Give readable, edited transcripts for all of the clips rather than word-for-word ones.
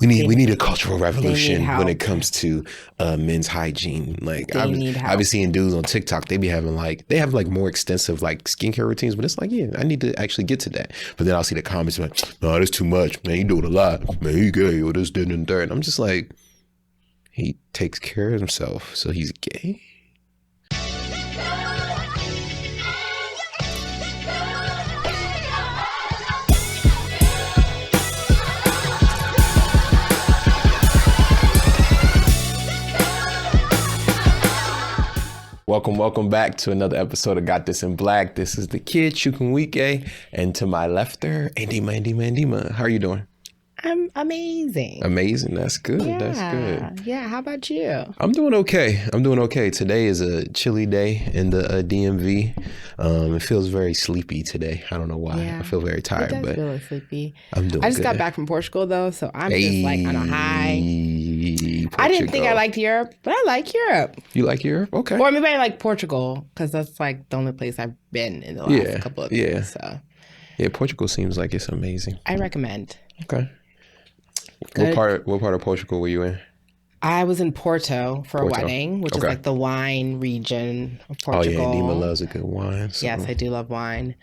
We need a cultural revolution when it comes to men's hygiene. Like I've been seeing dudes on TikTok, they have more extensive like skincare routines, but it's like, yeah, I need to actually get to that. But then I'll see the comments like, no, that's too much, man. You doing a lot, man. You gay or this, that, and that. And I'm just like, he takes care of himself, so he's gay. Welcome back to another episode of Got This in Black. This is the kid, Chukwunwike, and to my lefter, Andima. How are you doing? I'm amazing. Amazing. That's good. Yeah. That's good. Yeah. How about you? I'm doing okay. Today is a chilly day in the DMV. It feels very sleepy today. I don't know why. Yeah. I feel very tired. It does but feel sleepy. I'm doing I just good. got back from Portugal though, so I'm just like on a high. Portugal. I didn't think I liked Europe, but I like Europe. You like Europe? Okay. Or maybe I like Portugal because that's like the only place I've been in the last couple of years. So. Yeah, Portugal seems like it's amazing. I recommend. Okay. What part of Portugal were you in? I was in Porto for a wedding, which is like the wine region of Portugal. Oh yeah, Andima loves a good wine. So. Yes, I do love wine.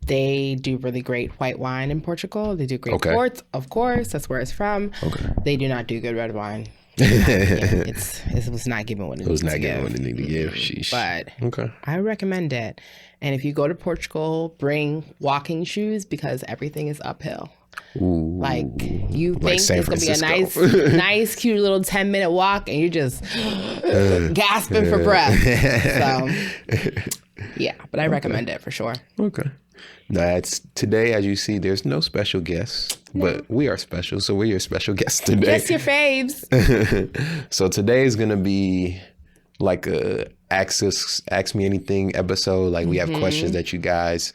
They do really great white wine in Portugal. They do great ports, of course. That's where it's from. Okay. They do not do good red wine. It was not given what it needed to give. It was not given what it needed to give. Sheesh. But I recommend it. And if you go to Portugal, bring walking shoes because everything is uphill. Ooh, like you think it's gonna be a nice, cute little 10-minute walk, and you're just gasping for breath. So, yeah, but I recommend it for sure. Okay. That's today, as you see, there's no special guests, but we are special, so we're your special guests today. Just your faves. So today is gonna be like a ask me anything episode. Like we have questions that you guys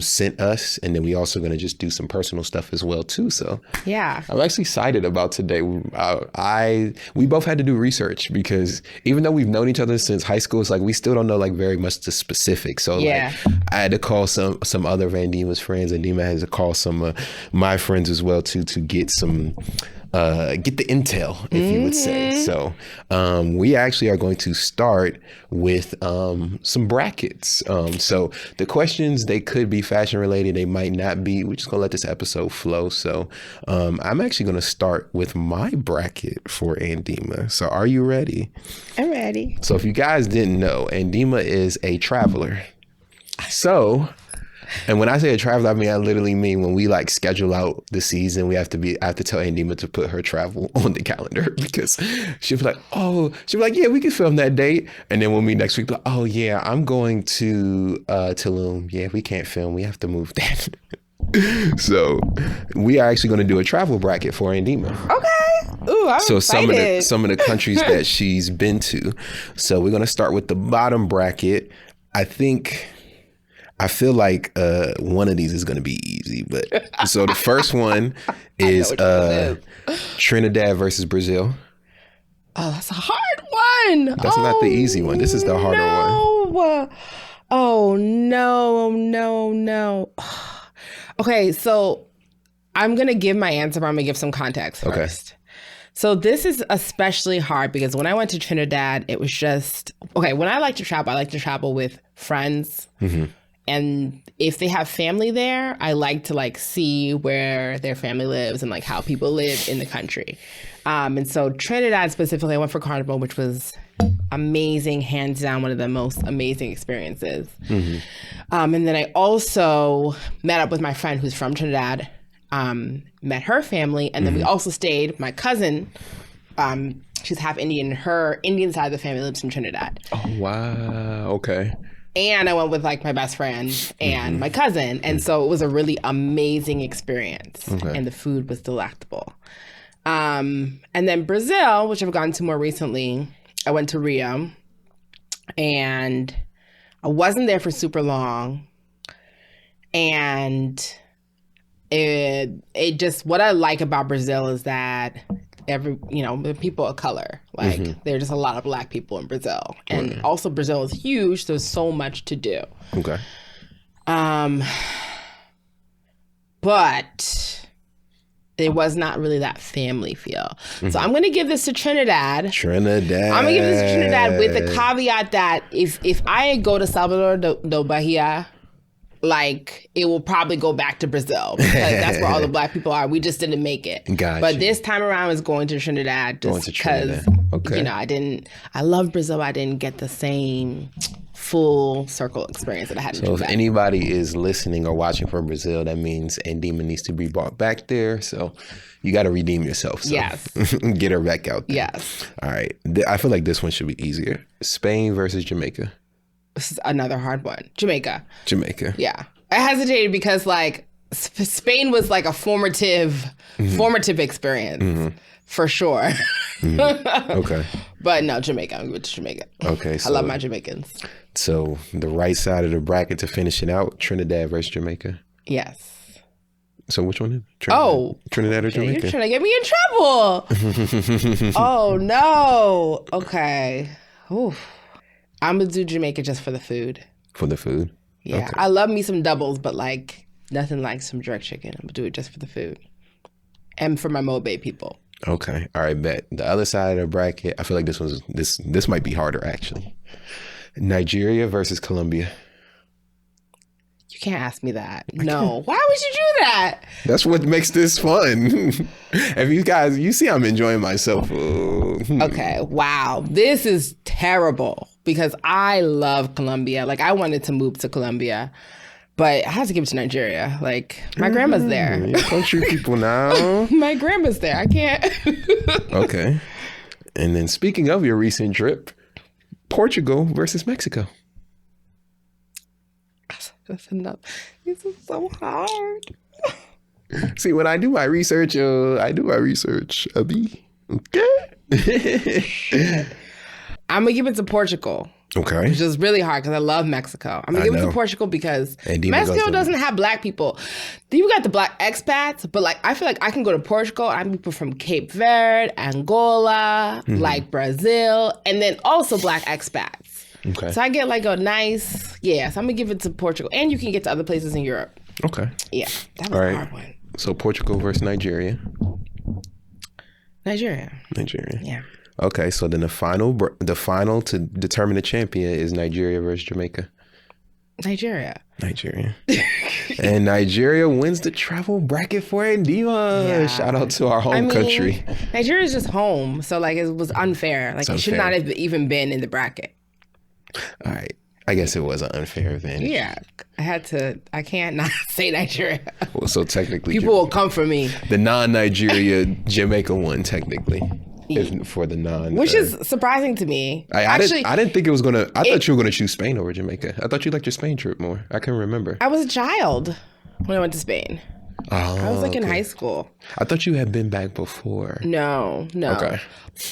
sent us, and then we also gonna just do some personal stuff as well too. So yeah, I'm actually excited about today. We both had to do research because even though we've known each other since high school, it's like we still don't know like very much the specifics. So like I had to call some other of Andima's friends. Andima has to call some of my friends as well too to get some get the intel, if you would say. So we actually are going to start with some brackets. So the questions, they could be fashion related, they might not be. We're just gonna let this episode flow. So I'm actually gonna start with my bracket for Andima. So are you ready? I'm ready. So if you guys didn't know, Andima is a traveler. So and when I say a traveler, I mean, I literally mean when we like schedule out the season, I have to tell Andima to put her travel on the calendar because she'll be like, yeah, we can film that date. And then we'll meet next week. Like, oh yeah, I'm going to Tulum. Yeah, we can't film. We have to move that. So we are actually going to do a travel bracket for Andima. Okay. Ooh, I'm excited. some of the countries that she's been to. So we're going to start with the bottom bracket. I feel like one of these is going to be easy, but so the first one is Trinidad versus Brazil. Oh, that's a hard one. That's not the easy one. This is the harder one. Oh, no. Okay, so I'm going to give my answer, but I'm going to give some context first. So this is especially hard because when I went to Trinidad, it was just, when I like to travel with friends. Mm-hmm. And if they have family there, I like to like see where their family lives and like how people live in the country. And so Trinidad specifically, I went for Carnival, which was amazing, hands down, one of the most amazing experiences. Mm-hmm. And then I also met up with my friend who's from Trinidad, met her family, and then we also stayed. My cousin, she's half Indian. Her Indian side of the family lives in Trinidad. Oh, wow. Okay. And I went with like my best friend and my cousin. And so it was a really amazing experience. Okay. And the food was delectable. And then Brazil, which I've gone to more recently, I went to Rio. And I wasn't there for super long. And it just, what I like about Brazil is that the people of color, like there are just a lot of Black people in Brazil. And also Brazil is huge. There's so much to do. Okay. But It was not really that family feel. So I'm going to give this to Trinidad. I'm going to give this to Trinidad with the caveat that if I go to Salvador do Bahia, like, it will probably go back to Brazil because that's where all the Black people are. We just didn't make it. Gotcha. But this time around is going to Trinidad just because, okay. You know, I love Brazil. I didn't get the same full circle experience that I had in Trinidad. So if anybody is listening or watching from Brazil, that means Andima needs to be brought back there. So you got to redeem yourself. So yes. Get her back out there. Yes. All right. I feel like this one should be easier. Spain versus Jamaica. This is another hard one. Jamaica. Yeah. I hesitated because, like, Spain was like a formative experience for sure. Okay. But no, Jamaica. I'm going to Jamaica. Okay. I love my Jamaicans. So the right side of the bracket to finish it out, Trinidad versus Jamaica. Yes. So which one? Trinidad or Jamaica? You're trying to get me in trouble. Oh, no. Okay. Oof. I'm going to do Jamaica just for the food. For the food? Yeah. Okay. I love me some doubles, but, like, nothing like some jerk chicken. I'm going to do it just for the food. And for my Mobe people. Okay. All right, bet. The other side of the bracket, I feel like this might be harder, actually. Nigeria versus Colombia. You can't ask me that. No. Why would you do that? That's what makes this fun. If you guys, you see I'm enjoying myself. Okay. Wow. This is terrible because I love Colombia. Like, I wanted to move to Colombia, but I had to give it to Nigeria. Like, my grandma's there. Country people now. My grandma's there. I can't. Okay. And then speaking of your recent trip, Portugal versus Mexico. That's enough. This is so hard. See, when I do my research, Abby. Okay. I'm going to give it to Portugal. Okay. Which is really hard because I love Mexico. I'm going to give it to Portugal because Mexico doesn't have Black people. You got the Black expats, but, like, I feel like I can go to Portugal. I have people from Cape Verde, Angola, like Brazil, and then also Black expats. Okay. So I get like a nice, so I'm going to give it to Portugal. And you can get to other places in Europe. Okay. Yeah, that was a hard one. So Portugal versus Nigeria. Nigeria. Yeah. Okay, so then the final to determine the champion is Nigeria versus Jamaica. Nigeria. And Nigeria wins the travel bracket for Andima. Yeah. Shout out to our home country. Nigeria is just home, so, like, it was unfair. Like, it should not have even been in the bracket. All right. I guess it was an unfair advantage. Yeah. I can't not say Nigeria. Well, so technically people will come for me. The non-Nigeria Jamaica won technically. For the non, which is surprising to me. I didn't think it was gonna. I thought you were gonna choose Spain over Jamaica. I thought you liked your Spain trip more. I can remember. I was a child when I went to Spain. I was like in high school. I thought you had been back before. No. Okay.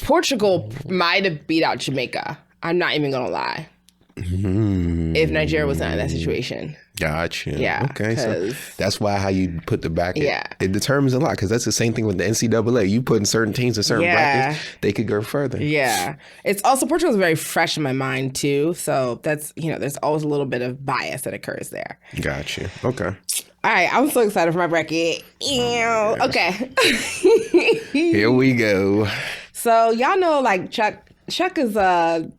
Portugal might have beat out Jamaica. I'm not even gonna lie. If Nigeria was not in that situation. Gotcha. Yeah. Okay. So that's why how you put the bracket. Yeah. It determines a lot because that's the same thing with the NCAA. You put in certain teams in certain brackets, they could go further. Yeah. It's also Portugal's very fresh in my mind too. So that's, there's always a little bit of bias that occurs there. Gotcha. Okay. All right. I'm so excited for my bracket. Ew. Okay. Here we go. So y'all know, like, Chuck is a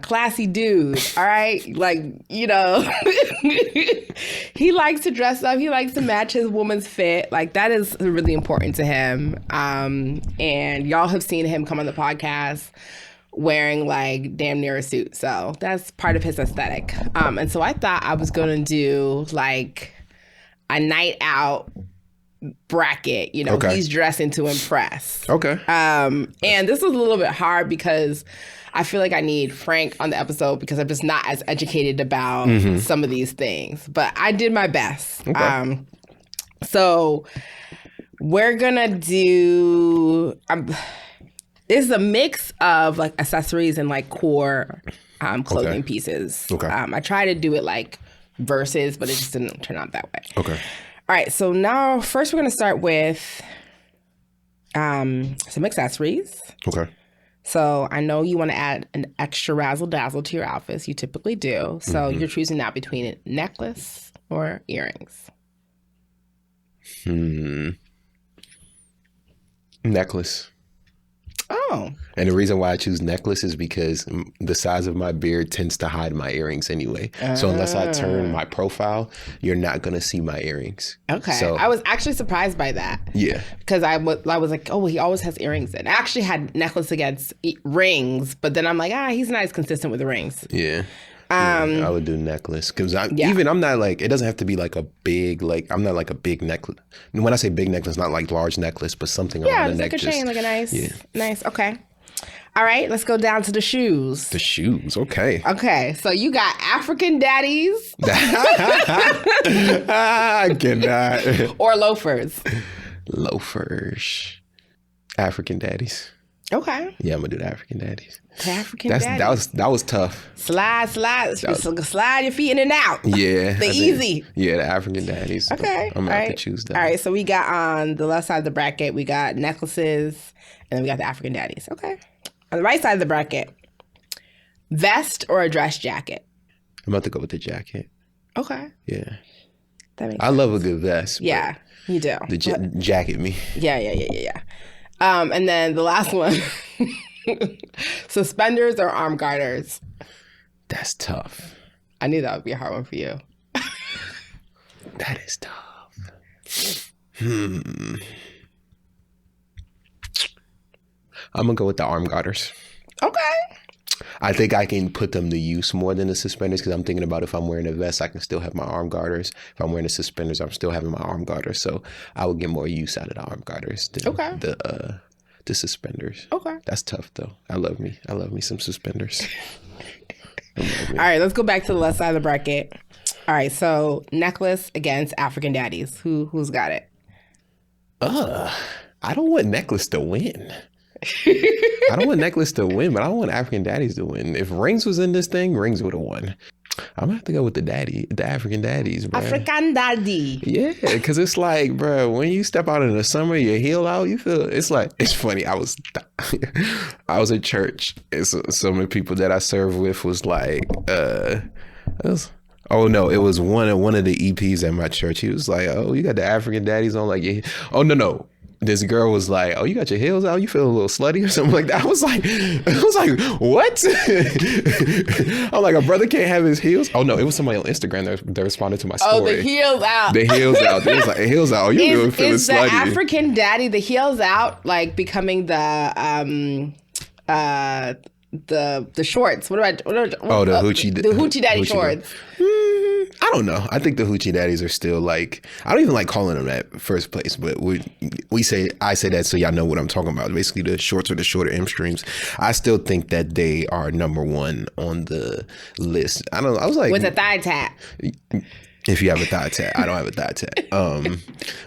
classy dude, all right? Like, he likes to dress up. He likes to match his woman's fit. Like, that is really important to him. And y'all have seen him come on the podcast wearing, like, damn near a suit. So that's part of his aesthetic. And so I thought I was going to do, like, a night out bracket. He's dressing to impress. Okay. And this is a little bit hard because I feel like I need Frank on the episode because I'm just not as educated about some of these things. But I did my best. Okay. So we're going to do... this is a mix of, like, accessories and, like, core clothing pieces. Okay. I try to do it, like, verses, but it just didn't turn out that way. Okay. All right. So now, first we're going to start with some accessories. Okay. So I know you want to add an extra razzle dazzle to your outfits. You typically do. So you're choosing now between a necklace or earrings. Necklace. Oh. And the reason why I choose necklace is because the size of my beard tends to hide my earrings anyway. So unless I turn my profile, you're not going to see my earrings. Okay. So, I was actually surprised by that. Yeah. Because I was like, oh, well, he always has earrings in. I actually had necklace against rings, but then I'm like, he's not as consistent with the rings. Yeah. I would do necklace because I'm not like, it doesn't have to be like a big, like, I'm not like a big necklace. When I say big necklace, not like large necklace, but something around the neck. Like a chain, like a nice, okay. All right, let's go down to the shoes. The shoes, okay. Okay, so you got African daddies. I cannot. Or loafers. Loafers. African daddies. Okay. Yeah, I'm gonna do the African daddies. Daddies. That was tough. Slide your feet in and out. Yeah. Easy. Yeah, the African daddies. Okay. I'm gonna have to choose that. All right, so we got on the left side of the bracket, we got necklaces, and then we got the African daddies. Okay. On the right side of the bracket, vest or a dress jacket? I'm about to go with the jacket. Okay. Yeah. That makes sense. I love a good vest. Yeah, you do. The jacket me. Yeah. And then the last one, suspenders or arm garters? That's tough. I knew that would be a hard one for you. That is tough. I'm going to go with the arm garters. Okay. I think I can put them to use more than the suspenders because I'm thinking about if I'm wearing a vest, I can still have my arm garters. If I'm wearing the suspenders, I'm still having my arm garters. So I would get more use out of the arm garters than the suspenders. Okay. That's tough, though. I love me some suspenders. All right, let's go back to the left side of the bracket. All right, so necklace against African daddies. Who's got it? I don't want necklace to win. I don't want necklace to win, but I don't want African daddies to win. If rings was in this thing, rings would have won. I'm gonna have to go with the African daddies, bro. African daddy. Yeah, because it's like, bro, when you step out in the summer, your heel out, you feel, it's like, it's funny. I was at church, and so some of the people that I served with was like, it was one of the EPs at my church. He was like, oh, you got the African daddies on, like, yeah. Oh, no. This girl was like, oh, you got your heels out? You feel a little slutty or something like that? I was like, what? I'm like, a brother can't have his heels? Oh, no, it was somebody on Instagram that responded to my story. Oh, the heels out. The heels out. It was like, heels out. You really feeling slutty. Is the African daddy, the heels out, like becoming the shorts? The hoochie daddy shorts. I don't know. I think the hoochie daddies are still like, I don't even like calling them that first place, but I say that so y'all know what I'm talking about. Basically the shorts or the shorter M streams. I still think that they are number one on the list. I was like, with a thigh tat. If you have a thigh tat, I don't have a thigh tat.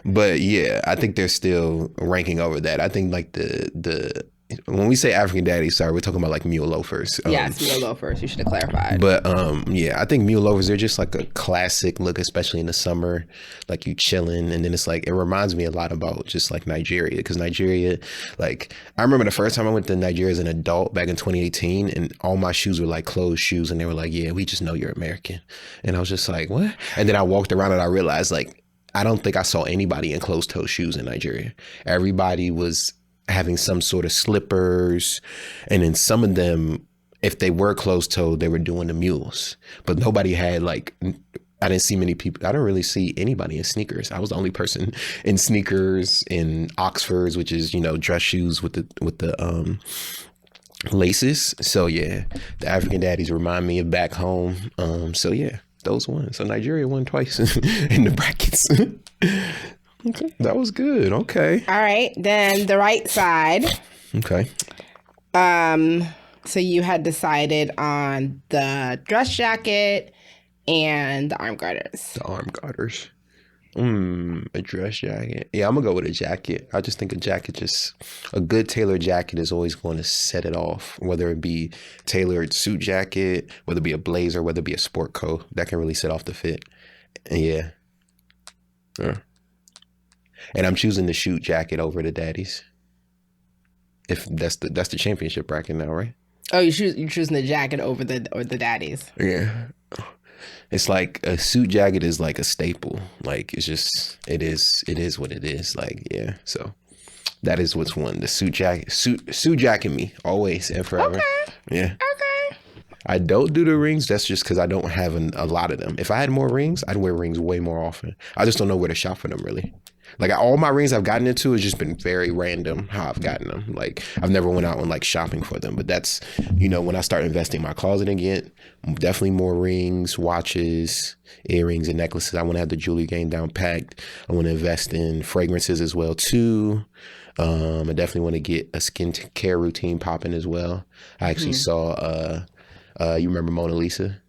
But yeah, I think they're still ranking over that. I think like the when we say African daddy, sorry, we're talking about like mule loafers. Yes, mule loafers. You should have clarified. But yeah, I think mule loafers, they're just like a classic look, especially in the summer, like you chilling. And then it's like, it reminds me a lot about just like Nigeria, because Nigeria, like I remember the first time I went to Nigeria as an adult back in 2018, and all my shoes were like closed shoes. And they were like, yeah, we just know you're American. And I was just like, what? And then I walked around and I realized like, I don't think I saw anybody in closed toe shoes in Nigeria. Everybody was having some sort of slippers, and then some of them, if they were closed-toed, they were doing the mules. But nobody had like, I didn't see many people. I don't really see anybody in sneakers. I was the only person in sneakers, in Oxfords, which is, you know, dress shoes with the laces. So yeah, the African daddies remind me of back home. So yeah, those won. So Nigeria won twice in the brackets. Okay, that was good. Okay. All right. Then the right side. Okay. So you had decided on the dress jacket and the arm garters. The arm garters. A dress jacket. Yeah, I'm gonna go with a jacket. I just think a good tailored jacket is always going to set it off, whether it be tailored suit jacket, whether it be a blazer, whether it be a sport coat, that can really set off the fit. And yeah. And I'm choosing the shoot jacket over the daddies. If that's the championship bracket now, right? Oh, you're choosing the jacket over the daddies. Yeah. It's like a suit jacket is like a staple. Like it is what it is. Like, yeah. So That is what's one. The suit jacket me always and forever. Okay. Yeah. Okay. I don't do the rings. That's just because I don't have a lot of them. If I had more rings, I'd wear rings way more often. I just don't know where to shop for them really. Like all my rings I've gotten into has just been very random how I've gotten them. Like I've never went out and like shopping for them. But that's, when I start investing in my closet again, definitely more rings, watches, earrings, and necklaces. I want to have the jewelry game down packed. I want to invest in fragrances as well too. I definitely want to get a skincare routine popping as well. I actually saw, you remember Mona Lisa?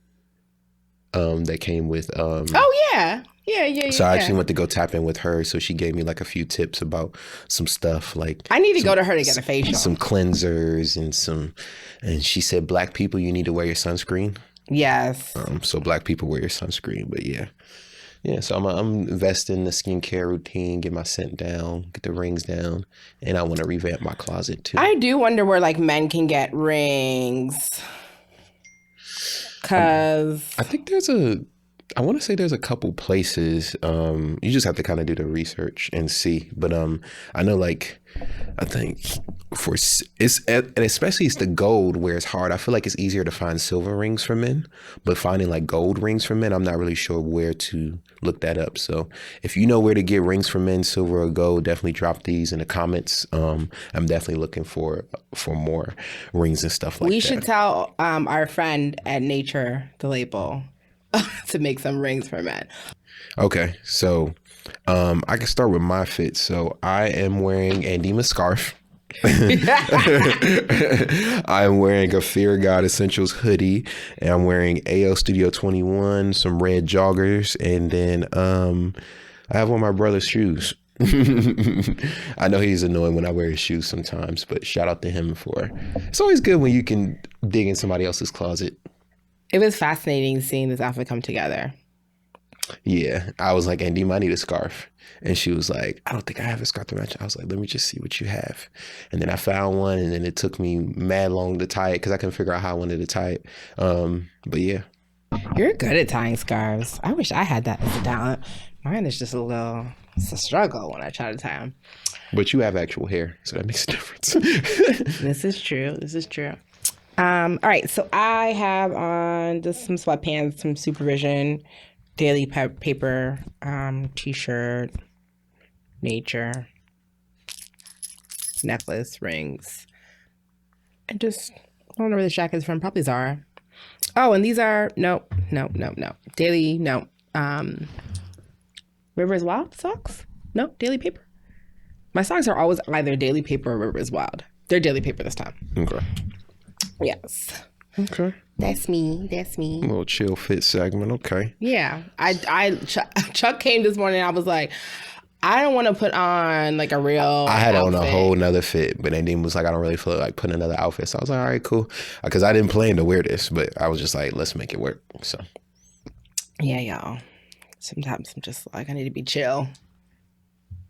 That came with. Oh yeah. Yeah. So I actually went to go tap in with her. So she gave me like a few tips about some stuff. Like I need to go to her to get a facial. Some cleansers and she said, Black people, you need to wear your sunscreen. Yes. So Black people wear your sunscreen. But yeah. So I'm investing in the skincare routine, get my scent down, get the rings down, and I want to revamp my closet too. I do wonder where like men can get rings. Cause I think I want to say there's a couple places. You just have to kind of do the research and see. But I know I think and especially it's the gold where it's hard. I feel like it's easier to find silver rings for men, but finding like gold rings for men, I'm not really sure where to look that up. So if you know where to get rings for men, silver or gold, definitely drop these in the comments. I'm definitely looking for more rings and stuff like that. We should tell our friend at Knature, the label, to make some rings for men. Okay, so I can start with my fit. So I am wearing Andima scarf. I'm wearing a Fear God Essentials hoodie, and I'm wearing AO Studio 21, some red joggers, and then I have one of my brother's shoes. I know he's annoying when I wear his shoes sometimes, but shout out to him it's always good when you can dig in somebody else's closet. It was fascinating seeing this outfit come together. Yeah, I was like, Andima, I need a scarf. And she was like, I don't think I have a scarf to match. I was like, let me just see what you have. And then I found one, and then it took me mad long to tie it because I couldn't figure out how I wanted to tie it. But yeah. You're good at tying scarves. I wish I had that as a talent. Mine is just it's a struggle when I try to tie them. But you have actual hair, so that makes a difference. This is true. All right, so I have on just some sweatpants, some Supervsn, daily paper, t-shirt, Knature, necklace, rings, and just, I don't know where this jacket is from, probably Zara. Oh, and these are, no. Daily, no. River is Wild socks? No, daily paper. My socks are always either daily paper or River is Wild. They're daily paper this time. Okay. Yes. Okay. That's me. A little chill fit segment. Okay. Yeah. Chuck came this morning and I was like, I don't want to put on like a real I had outfit. on a whole nother fit, but Nadine was like, I don't really feel like putting another outfit. So I was like, all right, cool. Because I didn't plan to wear this, but I was just like, let's make it work. So. Yeah, y'all. Sometimes I'm just like, I need to be chill.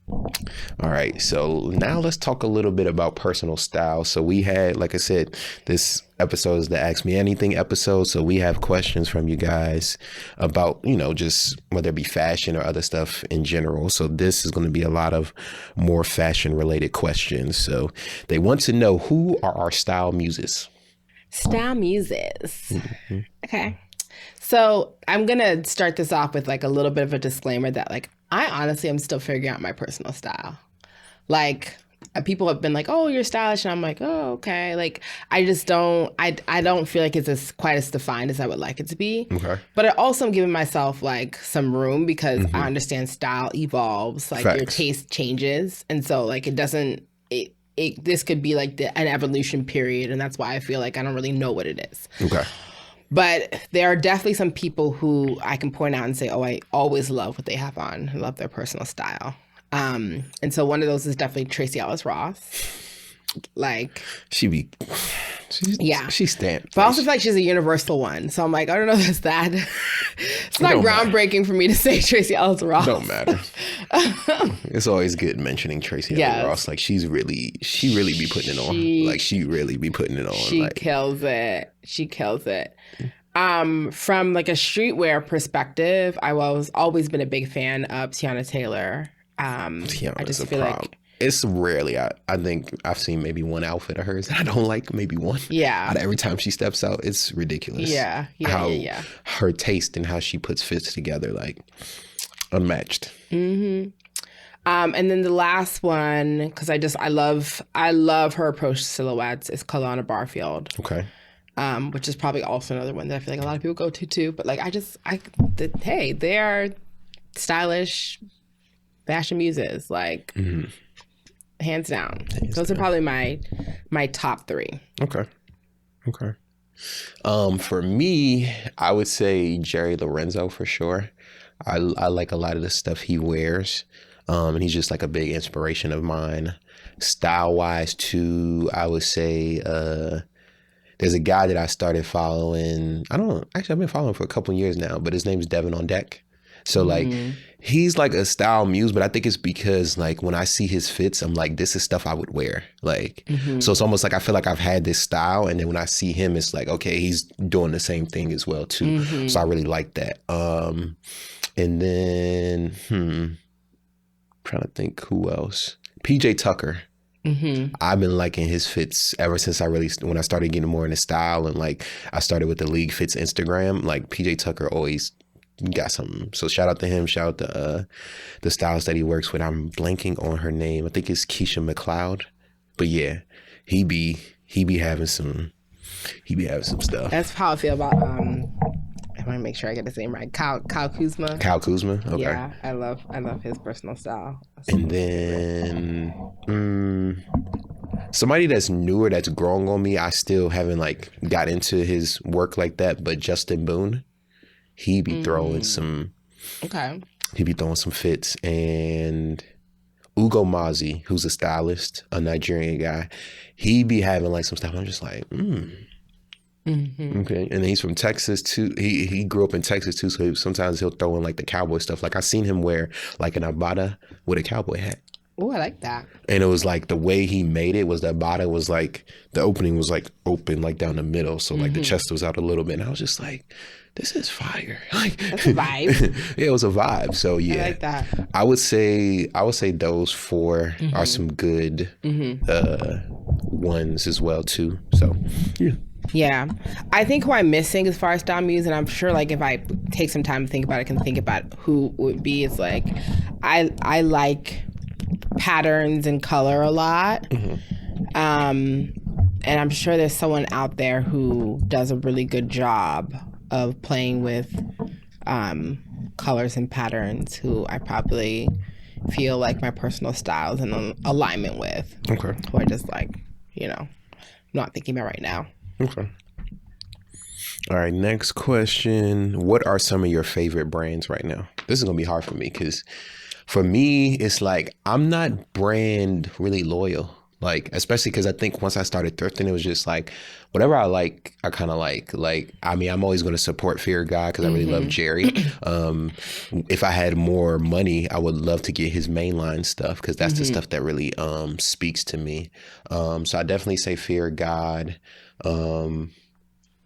All right, so now let's talk a little bit about personal style. So we had, like I said, this episode is the Ask Me Anything episode. So we have questions from you guys about, just whether it be fashion or other stuff in general. So this is going to be a lot of more fashion related questions. So they want to know, who are our style muses? Style muses. Mm-hmm. Okay. So I'm going to start this off with like a little bit of a disclaimer that like, I honestly am still figuring out my personal style. Like people have been like, oh, you're stylish. And I'm like, oh, okay. Like I just don't, I don't feel like it's quite as defined as I would like it to be. Okay. But I also am giving myself like some room because I understand style evolves. Like Facts. Your taste changes. And so like it doesn't, this could be like an evolution period. And that's why I feel like I don't really know what it is. Okay. But there are definitely some people who I can point out and say, oh, I always love what they have on. I love their personal style. And so one of those is definitely Tracee Ellis Ross. Like she's stamped. But I also feel like she's a universal one. So I'm like, I don't know if it's that. It's not groundbreaking for me to say Tracee Ellis Ross. Don't matter. It's always good mentioning Tracee Ellis Ross. Like she really be putting it on. Like she really be putting it on. She kills it. From like a streetwear perspective, I was always been a big fan of Tiana Taylor. I just feel like It's rarely. I think I've seen maybe one outfit of hers that I don't like. Maybe one. Yeah. Out of every time she steps out, it's ridiculous. Yeah. Her taste and how she puts fits together, like unmatched. Mm-hmm. And then the last one, because I love her approach to silhouettes, is Kalana Barfield. Okay. Which is probably also another one that I feel like a lot of people go to too. But like, hey, they are stylish fashion muses, like hands down. Those are probably my top three. Okay. For me, I would say Jerry Lorenzo for sure. I like a lot of the stuff he wears. And he's just like a big inspiration of mine. Style wise too, I would say there's a guy that I started following. I've been following for a couple of years now, but his name's Devin on Deck. So like he's like a style muse, but I think it's because like when I see his fits, I'm like, this is stuff I would wear. Like, so it's almost like I feel like I've had this style, and then when I see him, it's like, okay, he's doing the same thing as well too. So I really like that. And then trying to think who else. PJ Tucker. I've been liking his fits ever since when I started getting more into style, and like I started with the League Fits Instagram. Like PJ Tucker always got something. So shout out to him. Shout out to the stylist that he works with. I'm blanking on her name. I think it's Keisha McLeod. But yeah, he be having some stuff. That's how I feel about I want to make sure I get his name right. Kyle Kuzma. Kyle Kuzma. Okay. Yeah, I love his personal style. And then somebody that's newer, that's growing on me. I still haven't like got into his work like that. But Justin Boone, he be throwing some. Okay. He be throwing some fits. And Ugo Mazi, who's a stylist, a Nigerian guy, he be having like some stuff. I'm just like, Okay, and he's from Texas too. He grew up in Texas too, so sometimes he'll throw in like the cowboy stuff. Like I seen him wear like an abada with a cowboy hat. Oh, I like that. And it was like the way he made it was the abada was like the opening was like open like down the middle, so like the chest was out a little bit. And I was just like, this is fire. Like that's a vibe. Yeah, it was a vibe. So yeah, I like that. I would say those four are some good ones as well too. So yeah. Yeah. I think who I'm missing as far as style muse, and I'm sure like if I take some time to think about it, I can think about who would be, is like I like patterns and color a lot. And I'm sure there's someone out there who does a really good job of playing with colors and patterns who I probably feel like my personal style is in alignment with. Okay. Who I just like, not thinking about right now. Okay. All right, next question. What are some of your favorite brands right now? This is going to be hard for me because for me, it's like I'm not brand really loyal. Like, especially because I think once I started thrifting, it was just like whatever I like, I kind of like. Like, I mean, I'm always going to support Fear God because I really love Jerry. If I had more money, I would love to get his mainline stuff because that's the stuff that really speaks to me. So I definitely say Fear God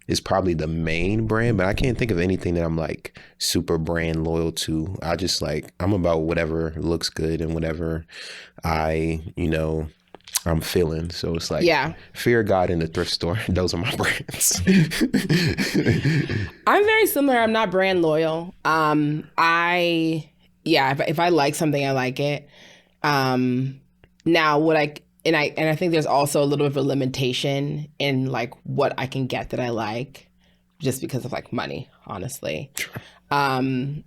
is probably the main brand, but I can't think of anything that I'm like super brand loyal to. I just like, I'm about whatever looks good and whatever I'm feeling. So it's like, Fear God in the thrift store. Those are my brands. I'm very similar. I'm not brand loyal. If I like something, I like it. Now and I think there's also a little bit of a limitation in like what I can get that I like, just because of like money, honestly. I'm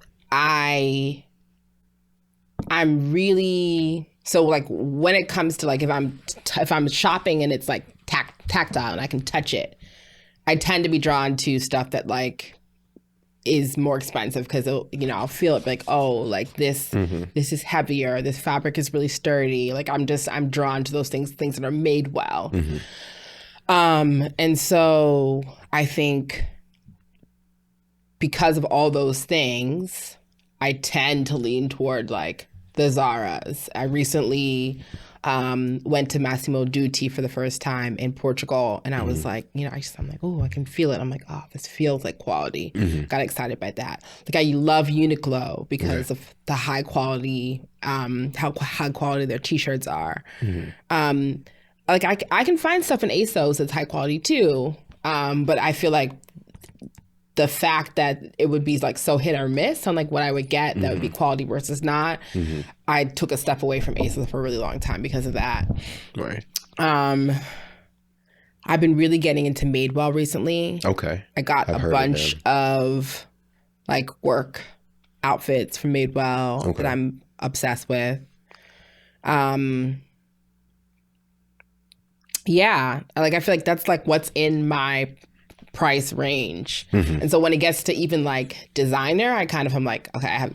really, so like when it comes to like if I'm shopping and it's like tactile and I can touch it, I tend to be drawn to stuff that like is more expensive because I'll feel it like, oh, like this is heavier, this fabric is really sturdy. Like I'm drawn to those things that are made well. And so I think because of all those things, I tend to lean toward like the Zaras. I recently went to Massimo Dutti for the first time in Portugal. And I was like, you know, I'm like, oh, I can feel it. I'm like, oh, this feels like quality. Got excited by that. Like I love Uniqlo because of the high quality, how high quality their t-shirts are. Like I can find stuff in ASOS that's high quality too. But I feel like the fact that it would be like so hit or miss on like what I would get that would be quality versus not, I took a step away from ASOS for a really long time because of that. Right. I've been really getting into Madewell recently. Okay. I got a bunch of like work outfits from Madewell that I'm obsessed with. Yeah, like I feel like that's like what's in my price range. And so when it gets to even like designer, I kind of am like, okay,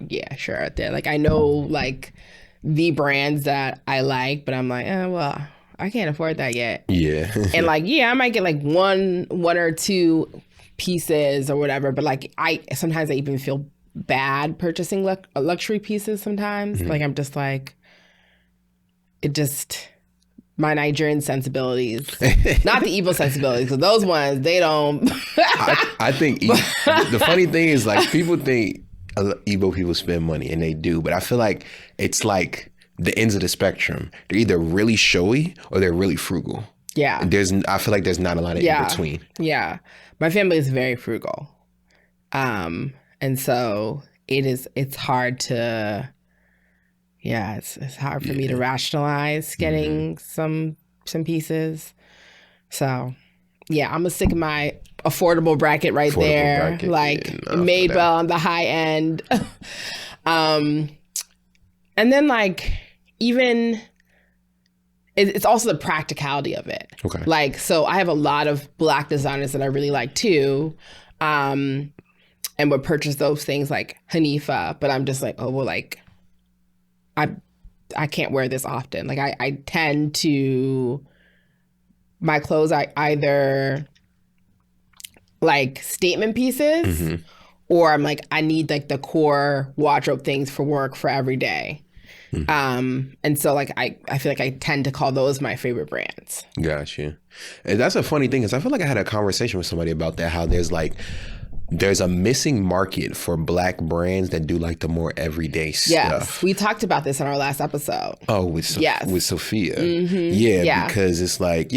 yeah, sure. They're like, I know like the brands that I like, but I'm like, well, I can't afford that yet. Yeah. And like, yeah, I might get like one or two pieces or whatever, but like sometimes I even feel bad purchasing luxury pieces sometimes. Like I'm just like, my Nigerian sensibilities, not the evil sensibilities, because those ones, they don't. I think the funny thing is like people think Igbo people spend money, and they do, but I feel like it's like the ends of the spectrum. They're either really showy or they're really frugal. Yeah. I feel like there's not a lot of in between. Yeah. My family is very frugal. And so it's hard to, it's hard for me to rationalize getting some pieces. So, yeah, I'm gonna stick in my affordable bracket there. Like Madewell on the high end. And then like even it's also the practicality of it. Okay. Like, so I have a lot of Black designers that I really like too. And would purchase those things like Hanifa, but I'm just like, oh, well, like, I can't wear this often. Like I tend to, my clothes are either like statement pieces or I'm like, I need like the core wardrobe things for work for every day. And so like, I feel like I tend to call those my favorite brands. Gotcha. And that's a funny thing is I feel like I had a conversation with somebody about that, how there's a missing market for Black brands that do like the more everyday stuff. Yes, we talked about this in our last episode. Oh, with Sophia. Yeah, because it's like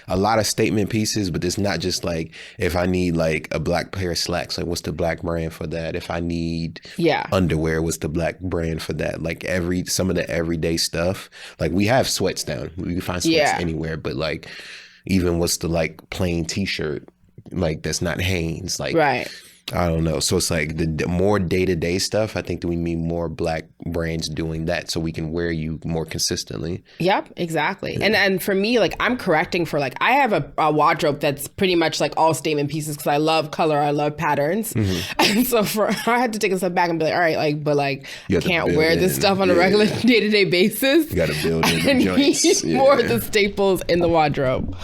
a lot of statement pieces, but it's not just like if I need like a Black pair of slacks, like what's the Black brand for that? If I need underwear, what's the Black brand for that? Like some of the everyday stuff. Like we have sweats down. We can find sweats anywhere, but like even what's the like plain t-shirt? Like that's not Hanes, like I don't know. So it's like the more day-to-day stuff, I think that we need more Black brands doing that so we can wear you more consistently. Yep, exactly. And for me, like I'm correcting for like, I have a wardrobe that's pretty much like all statement pieces because I love color, I love patterns. And so I had to take a step back and be like, all right, like, but like I can't wear this stuff on a regular day-to-day basis. You got to build in the joints. More of the staples in the wardrobe.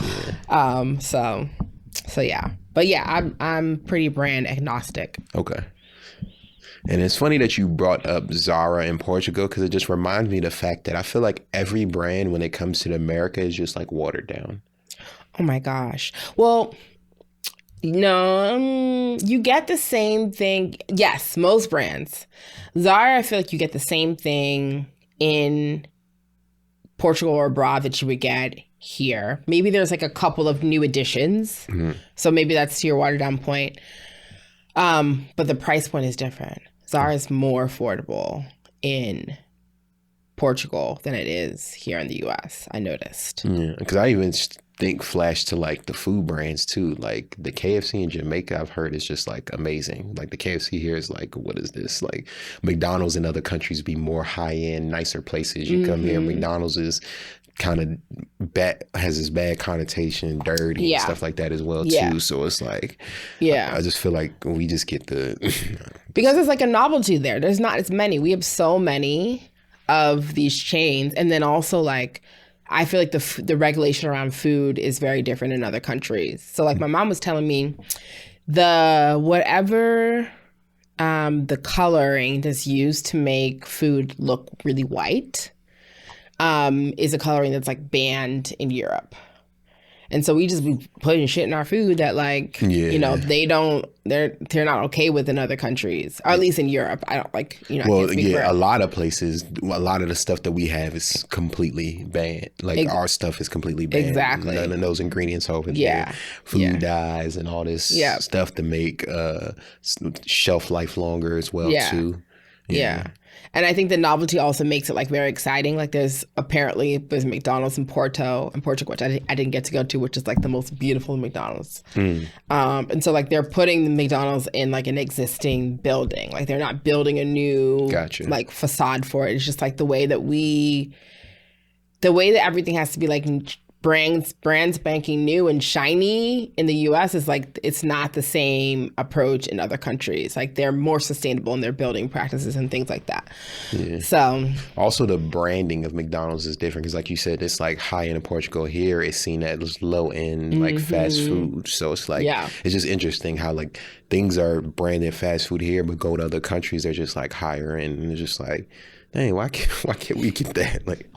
So yeah, but yeah, I'm pretty brand agnostic. Okay. And it's funny that you brought up Zara in Portugal because it just reminds me of the fact that I feel like every brand when it comes to America is just like watered down. Oh my gosh. Well, no, you get the same thing. Yes, most brands. Zara, I feel like you get the same thing in Portugal or abroad that you would get here. Maybe there's like a couple of new additions. So maybe that's to your watered down point. But the price point is different. Zara is more affordable in Portugal than it is here in the US, I noticed. Yeah, because I even think flash to like the food brands too. Like the KFC in Jamaica, I've heard is just like amazing. Like the KFC here is like, what is this? Like McDonald's in other countries be more high end, nicer places. You come here, McDonald's is kind of has this bad connotation, dirty and stuff like that as well too. So it's like, I just feel like we just get the because it's like a novelty there. There's not as many. We have so many of these chains, and then also like I feel like the regulation around food is very different in other countries. So like my mom was telling me the coloring that's used to make food look really white. is a coloring that's like banned in Europe. And so we just be putting shit in our food that like, you know, they're not okay with in other countries, or at least in Europe. I don't like, you know. Well, a lot of places, a lot of the stuff that we have is completely banned. Like our stuff is completely banned. Exactly. None of those ingredients over there. Food dyes and all this stuff to make shelf life longer as well too. Yeah. And I think the novelty also makes it like very exciting. Like there's McDonald's in Portugal, which I didn't get to go to, which is like the most beautiful McDonald's. And so like they're putting the McDonald's in like an existing building. Like they're not building a new like facade for it. It's just like the way that everything has to be like brand spanking new and shiny in the US is like, it's not the same approach in other countries. Like they're more sustainable in their building practices and things like that. So also the branding of McDonald's is different because like you said, it's like high end in Portugal. Here it's seen as low end like fast food. So it's like it's just interesting how like things are branded fast food here, but go to other countries, they're just like higher end, and it's just like, dang, why can't we get that? Like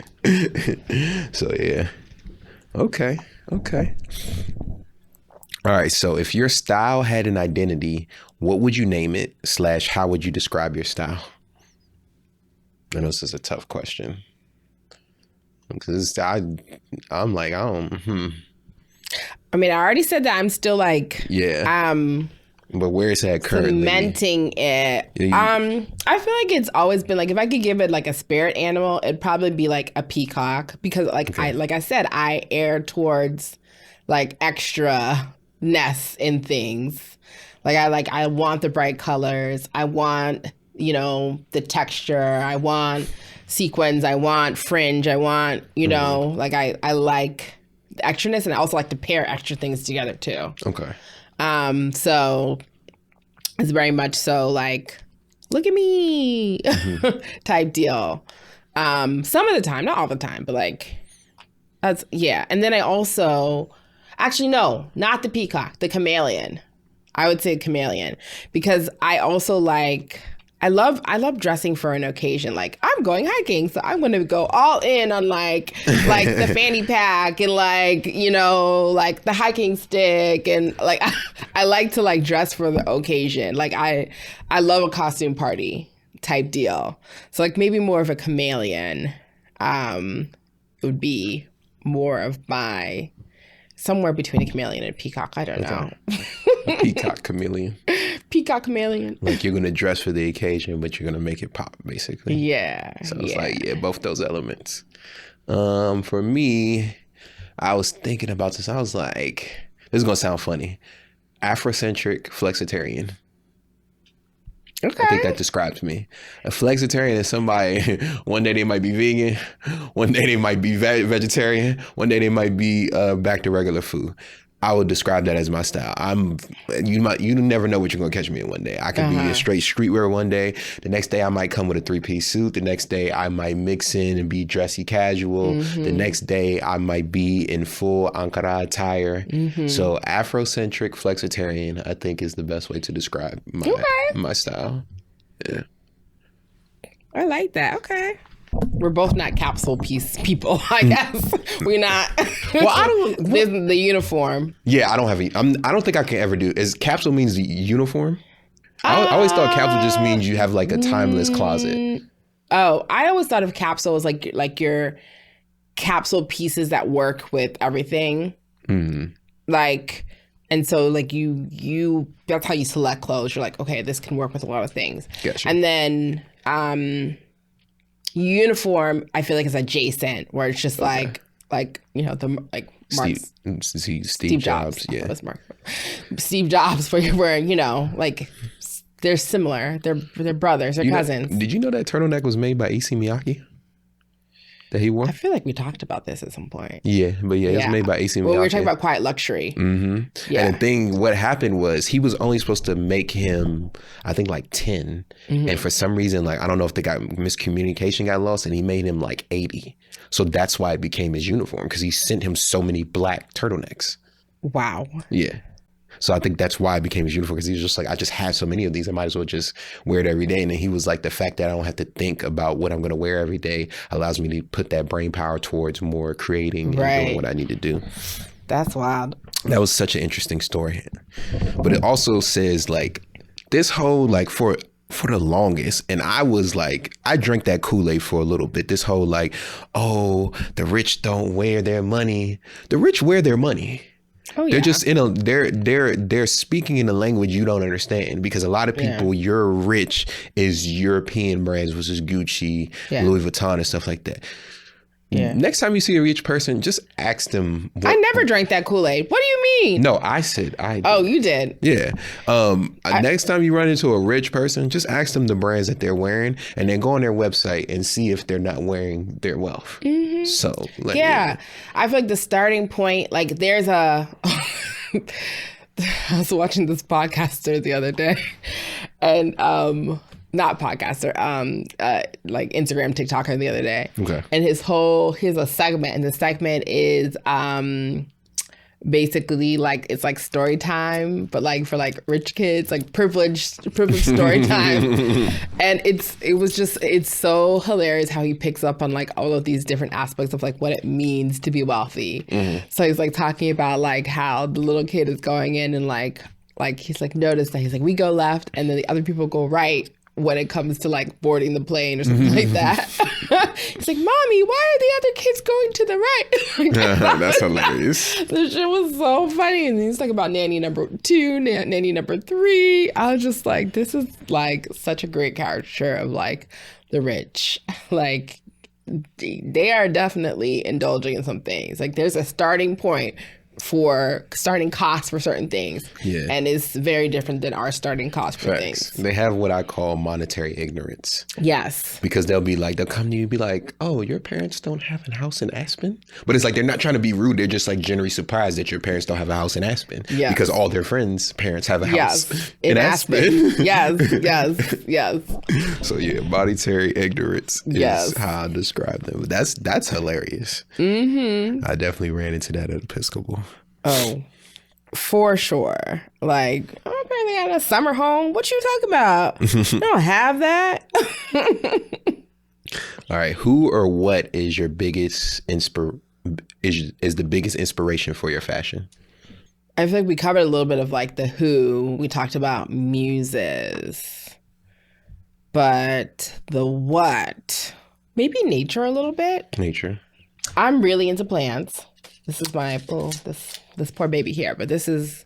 so yeah. Okay. All right. So if your style had an identity, what would you name it / how would you describe your style? I know this is a tough question. Because I'm like, I don't. I mean, I already said that I'm still like. But where is that currently? Cementing it. I feel like it's always been like, if I could give it like a spirit animal, it'd probably be like a peacock, because like I said, I err towards like extra-ness in things. I want the bright colors. I want, you know, the texture. I want sequins. I want fringe. I want, you know, like I like the extraness, and I also like to pair extra things together too. Okay. So it's very much so like, look at me type deal. Some of the time, not all the time, but like, that's, And then I also, actually, no, not the peacock, the chameleon. I would say chameleon, because I also like, I love dressing for an occasion. Like, I'm going hiking, so I'm going to go all in on like the fanny pack and like, you know, like the hiking stick, and like I like to like dress for the occasion. Like I love a costume party type deal. So like maybe more of a chameleon would be more of my, somewhere between a chameleon and a peacock. I don't know. A peacock chameleon. Peacock chameleon. Like you're gonna dress for the occasion, but you're gonna make it pop, basically. Yeah. So it's like, both those elements. For me, I was thinking about this. I was like, this is gonna sound funny. Afrocentric flexitarian. Okay. I think that describes me. A flexitarian is somebody, one day they might be vegan, one day they might be vegetarian, one day they might be back to regular food. I would describe that as my style. You never know what you're gonna catch me in one day. I could be a straight streetwear one day. The next day I might come with a 3-piece suit. The next day I might mix in and be dressy casual. The next day I might be in full Ankara attire. So Afrocentric flexitarian, I think, is the best way to describe my style. Yeah. I like that. Okay. We're both not capsule piece people, I guess. We're not. Well, I don't. The uniform. Yeah, I don't have. I don't think I can ever do. Is capsule means the uniform? I always thought capsule just means you have like a timeless closet. Oh, I always thought of capsule as like your capsule pieces that work with everything. Like, and so like you that's how you select clothes. You're like, okay, this can work with a lot of things. Gotcha. And then uniform, I feel like, is adjacent, where it's just like you know, the like Steve Jobs. Yeah, Steve Jobs, where you know, like they're similar. They're brothers. They're cousins. Did you know that turtleneck was made by Issey Miyake? That he wore? I feel like we talked about this at some point. Yeah, but it was made by Issey Miyake. Well, we were talking about quiet luxury. Yeah. And the thing, what happened was he was only supposed to make him, I think, like 10. And for some reason, like, I don't know if miscommunication got lost, and he made him like 80. So that's why it became his uniform, because he sent him so many black turtlenecks. Wow. Yeah. So I think that's why it became beautiful, because he was just like, I just have so many of these, I might as well just wear it every day. And then he was like, the fact that I don't have to think about what I'm going to wear every day allows me to put that brain power towards more creating and doing what I need to do. That's wild. That was such an interesting story. But it also says like this whole like for the longest, and I was like, I drank that Kool-Aid for a little bit. This whole like, oh, the rich don't wear their money. The rich wear their money. Oh, yeah. They're just they're speaking in a language you don't understand, because a lot of people, you're rich is European brands, which is Gucci, Louis Vuitton and stuff like that. Yeah. Next time you see a rich person, just ask them. I never drank that Kool-Aid. What do you mean? No, I said I did. Oh, you did? Yeah. Next time you run into a rich person, just ask them the brands that they're wearing, and then go on their website and see if they're not wearing their wealth. Mm-hmm. So, I feel like the starting point, like there's a. I was watching this podcaster the other day, and not podcaster, like Instagram TikToker the other day. Okay. And here's a segment, and the segment is basically like, it's like story time, but like for like rich kids, like privileged story time. And it's so hilarious how he picks up on like all of these different aspects of like what it means to be wealthy. Mm-hmm. So he's like talking about like how the little kid is going in and like he's like, notice that he's like, we go left and then the other people go right when it comes to like boarding the plane or something like that. He's like, Mommy, why are the other kids going to the right? That's hilarious. The shit was so funny. And he's like about nanny number 2, nanny number 3. I was just like, this is like such a great caricature of like the rich. Like they are definitely indulging in some things. Like there's a starting point for starting costs for certain things. Yeah. And it's very different than our starting cost for things. They have what I call monetary ignorance. Yes. Because they'll come to you and be like, oh, your parents don't have a house in Aspen? But it's like, they're not trying to be rude. They're just like generally surprised that your parents don't have a house in Aspen. Yes. Because all their friends' parents have a house in Aspen. Yes. So yeah, monetary ignorance is how I describe them. That's hilarious. Mm-hmm. I definitely ran into that at Episcopal. Oh, for sure. Like, oh, apparently I got a summer home. What you talking about? You don't have that. All right. Who or what is your biggest is the biggest inspiration for your fashion? I feel like we covered a little bit of like the who. We talked about muses. But the what? Maybe nature a little bit. Nature. I'm really into plants. This is my this poor baby here, but this is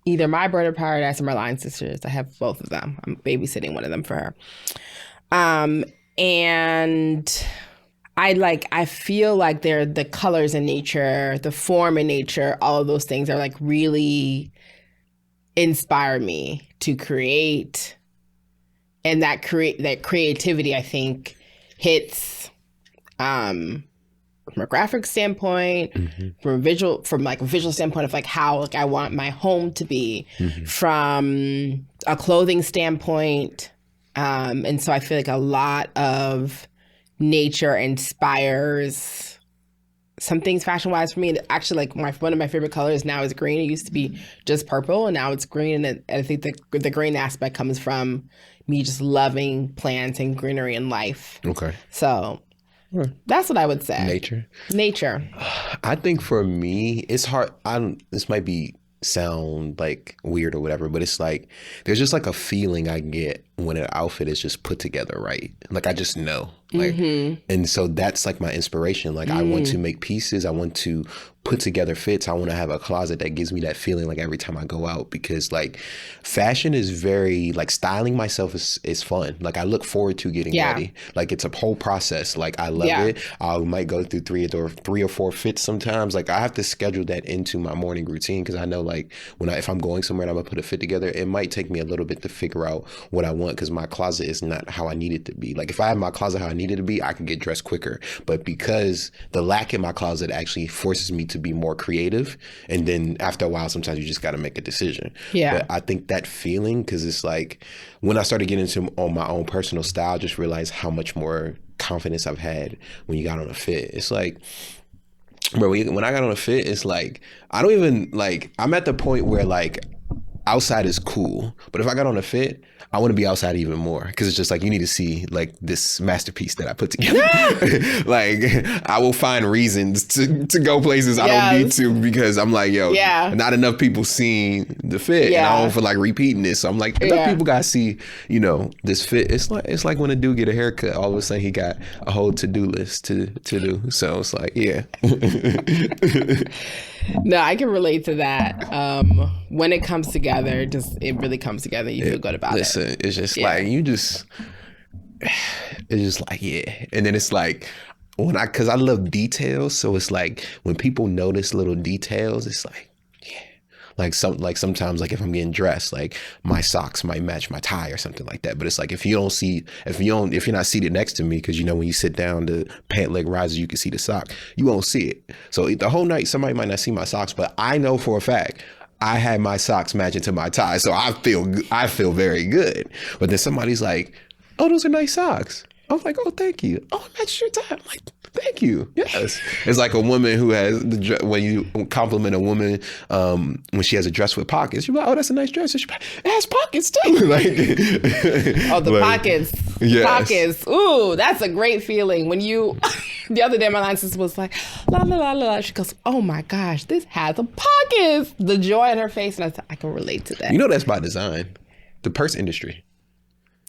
either my bird of paradise or my Lion sisters. I have both of them. I'm babysitting one of them for her. And I feel like they're the colors in nature, the form in nature, all of those things are like really inspire me to create. And that creativity, I think, hits from a graphic standpoint, mm-hmm. from a visual standpoint of like how like I want my home to be, mm-hmm. from a clothing standpoint. And so I feel like a lot of nature inspires some things fashion-wise for me. Actually, like one of my favorite colors now is green. It used to be just purple, and now it's green. And I think the green aspect comes from me just loving plants and greenery in life. Okay. So that's what I would say. Nature. I think for me, it's hard. This might sound like weird or whatever, but it's like there's just like a feeling I get when an outfit is just put together right. Like I just know. Like, mm-hmm. And so that's like my inspiration. Like I want to make pieces. I want to put together fits. I want to have a closet that gives me that feeling like every time I go out, because like fashion is very like styling myself is fun. Like I look forward to getting ready. Like it's a whole process. Like I love it. I might go through three or four fits sometimes. Like I have to schedule that into my morning routine, because I know like if I'm going somewhere and I'm gonna put a fit together, it might take me a little bit to figure out what I want, because my closet is not how I need it to be. Like if I have my closet how I need it to be, I can get dressed quicker. But because the lack in my closet actually forces me to be more creative, and then after a while sometimes you just got to make a decision. But I think that feeling, because it's like when I started getting into on my own personal style, I just realized how much more confidence I've had when you got on a fit. It's like Bro, when I got on a fit, it's like, I don't even, like, I'm at the point where, like, outside is cool. But if I got on a fit, I want to be outside even more. Because it's just like, you need to see, like, this masterpiece that I put together. Like, I will find reasons to go places I don't need to, because I'm like, yo, not enough people seen the fit. And I don't feel like repeating this. So I'm like, enough people got to see, you know, this fit. It's like when a dude get a haircut, all of a sudden he got a whole to-do list to do. So it's like, No, I can relate to that. When it comes together, it really comes together. You feel good about it. It's just like, it's just like, and then it's like, because I love details, so it's like when people notice little details, it's like, like sometimes, like if I'm getting dressed, like my socks might match my tie or something like that. But it's like, if you're not seated next to me, because you know when you sit down, the pant leg rises, you can see the sock. You won't see it. So the whole night, somebody might not see my socks, but I know for a fact I had my socks matching to my tie, so I feel very good. But then somebody's like, "Oh, those are nice socks." I was like, "Oh, thank you." "Oh, it matches your tie." I'm like, "Thank you." Yes. It's like a woman who has when you compliment a woman when she has a dress with pockets, you're like, "Oh, that's a nice dress." It has pockets too. Like, pockets. Yes. Pockets. Ooh, that's a great feeling. When you, the other day, my line sister was like, la la la la. She goes, "Oh my gosh, this has a pockets." The joy in her face, and I can relate to that. You know that's by design. The purse industry.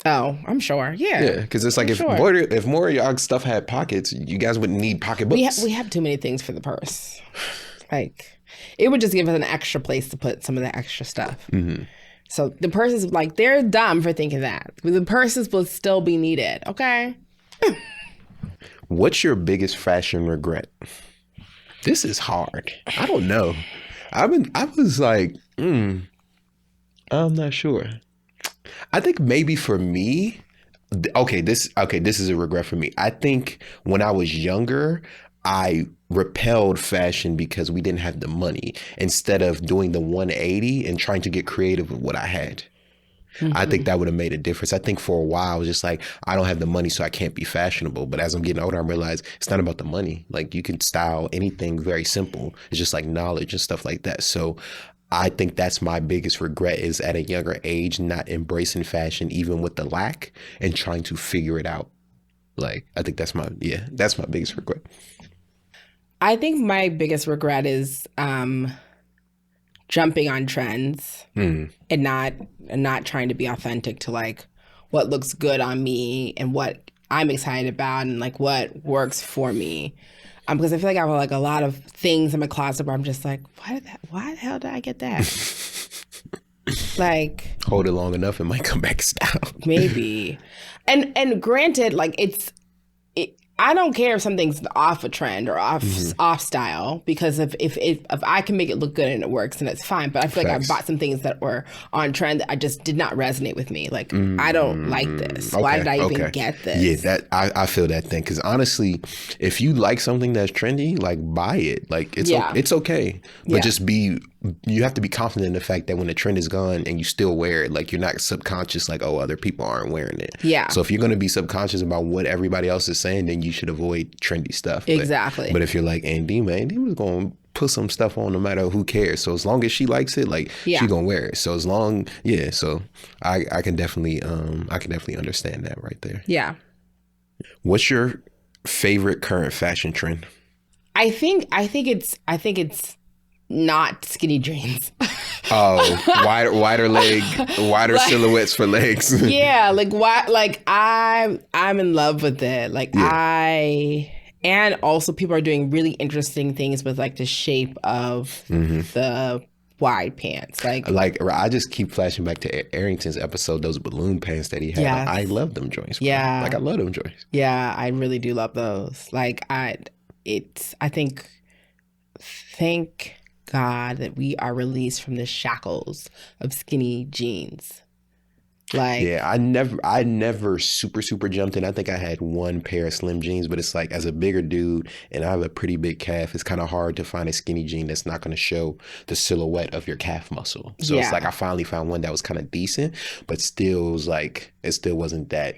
Oh, I'm sure. Yeah, because it's like if more of y'all stuff had pockets, you guys wouldn't need pocketbooks. We have too many things for the purse. Like, it would just give us an extra place to put some of the extra stuff. Mm-hmm. So the purses, like, they're dumb for thinking that. The purses will still be needed. Okay. What's your biggest fashion regret? This is hard. I don't know. I was like, I'm not sure. I think maybe for me, this is a regret for me. I think when I was younger, I repelled fashion because we didn't have the money, instead of doing the 180 and trying to get creative with what I had. Mm-hmm. I think that would have made a difference. I think for a while I was just like, I don't have the money, so I can't be fashionable. But as I'm getting older, I realize it's not about the money. Like, you can style anything very simple. It's just like knowledge and stuff like that. So I think that's my biggest regret, is at a younger age not embracing fashion, even with the lack, and trying to figure it out. Like, I think that's my biggest regret. I think my biggest regret is jumping on trends and not trying to be authentic to, like, what looks good on me and what I'm excited about and, like, what works for me. Because I feel like I have, like, a lot of things in my closet where I'm just like, why the hell did I get that? Like, hold it long enough, it might come back style. Maybe. And granted, like, I don't care if something's off a trend or off style, because if I can make it look good and it works, then it's fine. But I feel like I bought some things that were on trend that I just did not resonate with me. Like, I don't like this. Okay, why did I even get this? Yeah, that I feel that thing. Because honestly, if you like something that's trendy, like, buy it. Like, it's okay. But just you have to be confident in the fact that when the trend is gone and you still wear it, like, you're not subconscious, like, oh, other people aren't wearing it. Yeah. So if you're going to be subconscious about what everybody else is saying, then you should avoid trendy stuff. Exactly. But if you're like Andima's going to put some stuff on no matter who cares. So as long as she likes it, like, she going to wear it. So so I can definitely understand that right there. Yeah. What's your favorite current fashion trend? I think it's not skinny jeans. Oh, wider silhouettes for legs. Yeah, like I'm in love with it. Like, and also people are doing really interesting things with, like, the shape of the wide pants. Like, I just keep flashing back to Arrington's episode, those balloon pants that he had. Yes. I love them joints. Bro. Yeah. Like, I love them joints. Yeah, I really do love those. Like, thank God that we are released from the shackles of skinny jeans. Like, yeah, I never super jumped in. I think I had one pair of slim jeans, but it's like, as a bigger dude and I have a pretty big calf, it's kind of hard to find a skinny jean that's not going to show the silhouette of your calf muscle. So it's like, I finally found one that was kind of decent, but still was like, it still wasn't that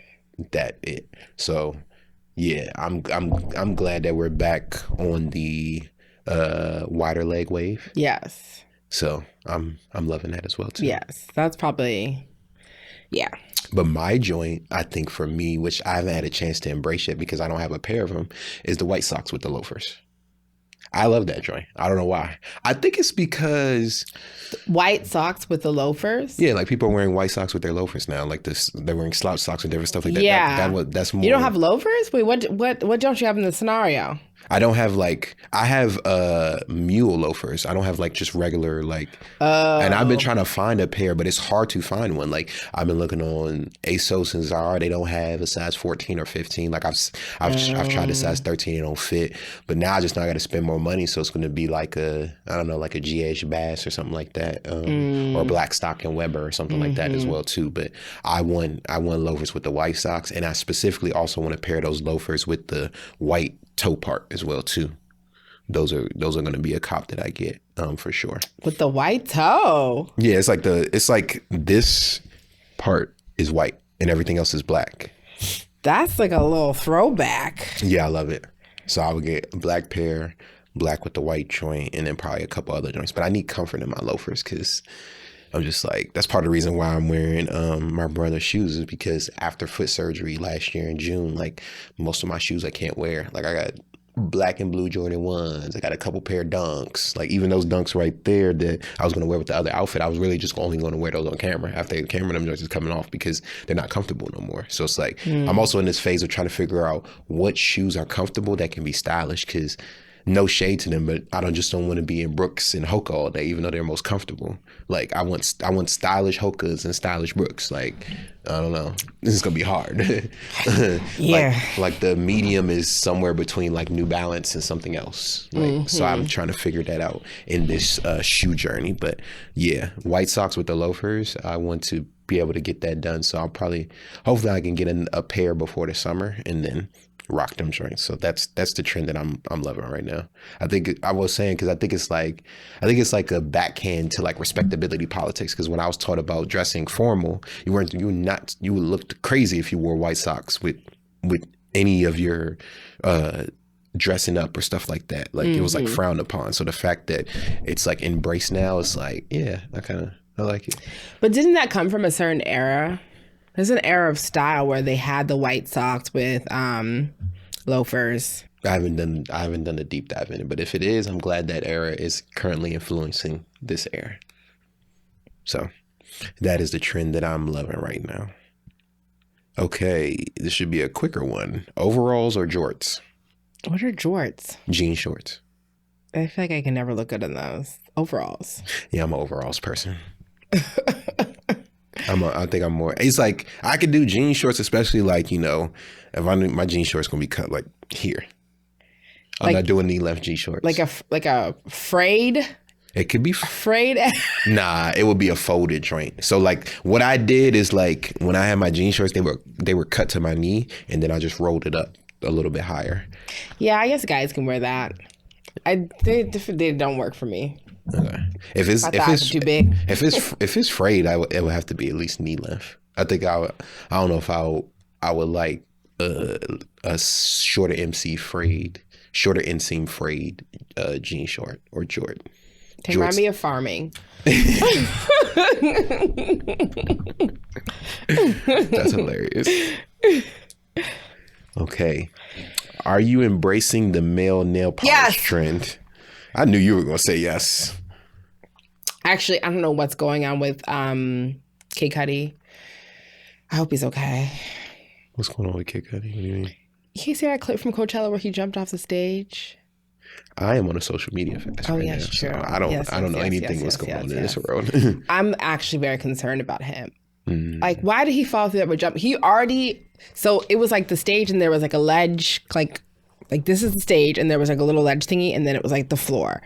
it. So yeah, I'm glad that we're back on the wider leg wave. Yes. So I'm loving that as well too. Yes, that's probably, yeah. But my joint, I think for me, which I haven't had a chance to embrace yet because I don't have a pair of them, is the white socks with the loafers. I love that joint. I don't know why. I think it's because white socks with the loafers. Yeah, like people are wearing white socks with their loafers now. Like this, they're wearing slouch socks and different stuff like that. Yeah, that's more. You don't have loafers? Wait, what don't you have in the scenario? I don't have I have mule loafers. I don't have like just regular like. And I've been trying to find a pair, but it's hard to find one. Like I've been looking on ASOS and Zara. They don't have a size 14 or 15. Like I've tried a size 13. It don't fit. But now I got to spend more money, so it's going to be like a GH Bass or something like that, or Blackstock and Weber or something like that as well too. But I want loafers with the white socks, and I specifically also want to pair those loafers with the white toe part as well too. Those are going to be a cop that I get for sure. With the white toe. Yeah, it's like this part is white and everything else is black. That's like a little throwback. Yeah, I love it. So I would get a black pair, black with the white joint, and then probably a couple other joints. But I need comfort in my loafers because I'm just like, that's part of the reason why I'm wearing my brother's shoes, is because after foot surgery last year in June, like most of my shoes I can't wear. Like I got black and blue Jordan 1s. I got a couple pair of Dunks. Like even those Dunks right there that I was going to wear with the other outfit, I was really just only going to wear those on camera. After the camera, them joints is coming off because they're not comfortable no more. So it's like, I'm also in this phase of trying to figure out what shoes are comfortable that can be stylish, because no shade to them, but I don't want to be in Brooks and Hoka all day, even though they're most comfortable. Like I want stylish Hokas and stylish Brooks. Like I don't know, this is gonna be hard. Yeah. Like the medium is somewhere between like New Balance and something else. Like so, I'm trying to figure that out in this shoe journey. But yeah, white socks with the loafers. I want to be able to get that done. So hopefully I can get a pair before the summer and then rock them joints. So that's the trend that I'm loving right now. I think I was saying, because I think it's like a backhand to like respectability politics. Because when I was taught about dressing formal, you would look crazy if you wore white socks with any of your dressing up or stuff like that. Like it was like frowned upon. So the fact that it's like embraced now, it's like, yeah, I like it. But didn't that come from a certain era? There's an era of style where they had the white socks with loafers. I haven't done a deep dive in it, but if it is, I'm glad that era is currently influencing this era. So that is the trend that I'm loving right now. Okay, this should be a quicker one. Overalls or jorts? What are jorts? Jean shorts. I feel like I can never look good in those. Overalls. Yeah, I'm an overalls person. I think I'm more. It's like I could do jean shorts, especially like, you know, if I knew my jean shorts gonna be cut like here. I'm not doing knee left jean shorts. Like a frayed. It could be frayed. Nah, it would be a folded joint. So like what I did is like when I had my jean shorts, they were cut to my knee, and then I just rolled it up a little bit higher. Yeah, I guess guys can wear that. They don't work for me. Okay. If it's too big. if it's frayed, it would have to be at least knee length. I think I don't know if I would like a shorter inseam frayed jean short or jort. They remind me of farming. That's hilarious. Okay. Are you embracing the male nail polish trend? I knew you were going to say yes. Actually, I don't know what's going on with Kid Cudi. I hope he's okay. What's going on with Kid Cudi? What do you mean? You see that clip from Coachella where he jumped off the stage? I am on a social media fast right now. True. So I don't know anything what's going on in this world. I'm actually very concerned about him. Like, why did he fall through that jump? So it was like the stage, and there was like a ledge, like this is the stage, and there was like a little ledge thingy, and then it was like the floor.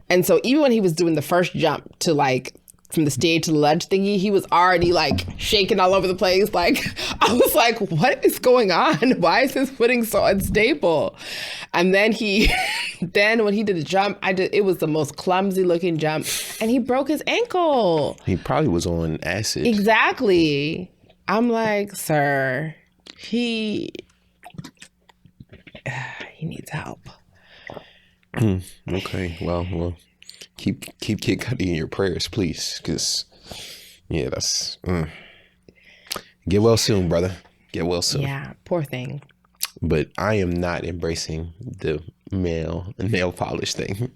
And so even when he was doing the first jump to like from the stage to the ledge thingy, he was already like shaking all over the place. Like I was like, what is going on? Why is his footing so unstable? And then when he did the jump, it was the most clumsy looking jump, and he broke his ankle. He probably was on acid. Exactly. I'm like, sir, he needs help. Okay. Well, keep Kid Cudi in your prayers, please, because yeah, that's get well soon, brother. Get well soon. Yeah, poor thing. But I am not embracing the male nail polish thing.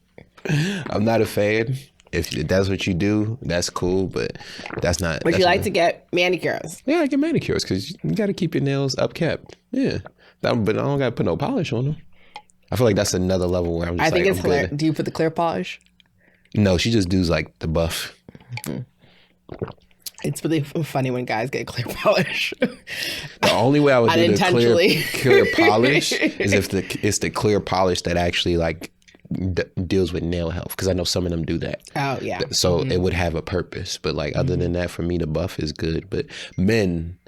I'm not a fan. If that's what you do, that's cool, but that's not. Would you like to get manicures? Yeah, I get manicures because you got to keep your nails upkept. Yeah, but I don't got to put no polish on them. I feel like that's another level where I'm just it's hilarious. Do you put the clear polish? No, she just does like the buff. Mm-hmm. It's really funny when guys get clear polish. The only way I would do the clear polish is if it's the clear polish that actually like deals with nail health, because I know some of them do that. Oh yeah. So it would have a purpose, but like other than that, for me, the buff is good. But men,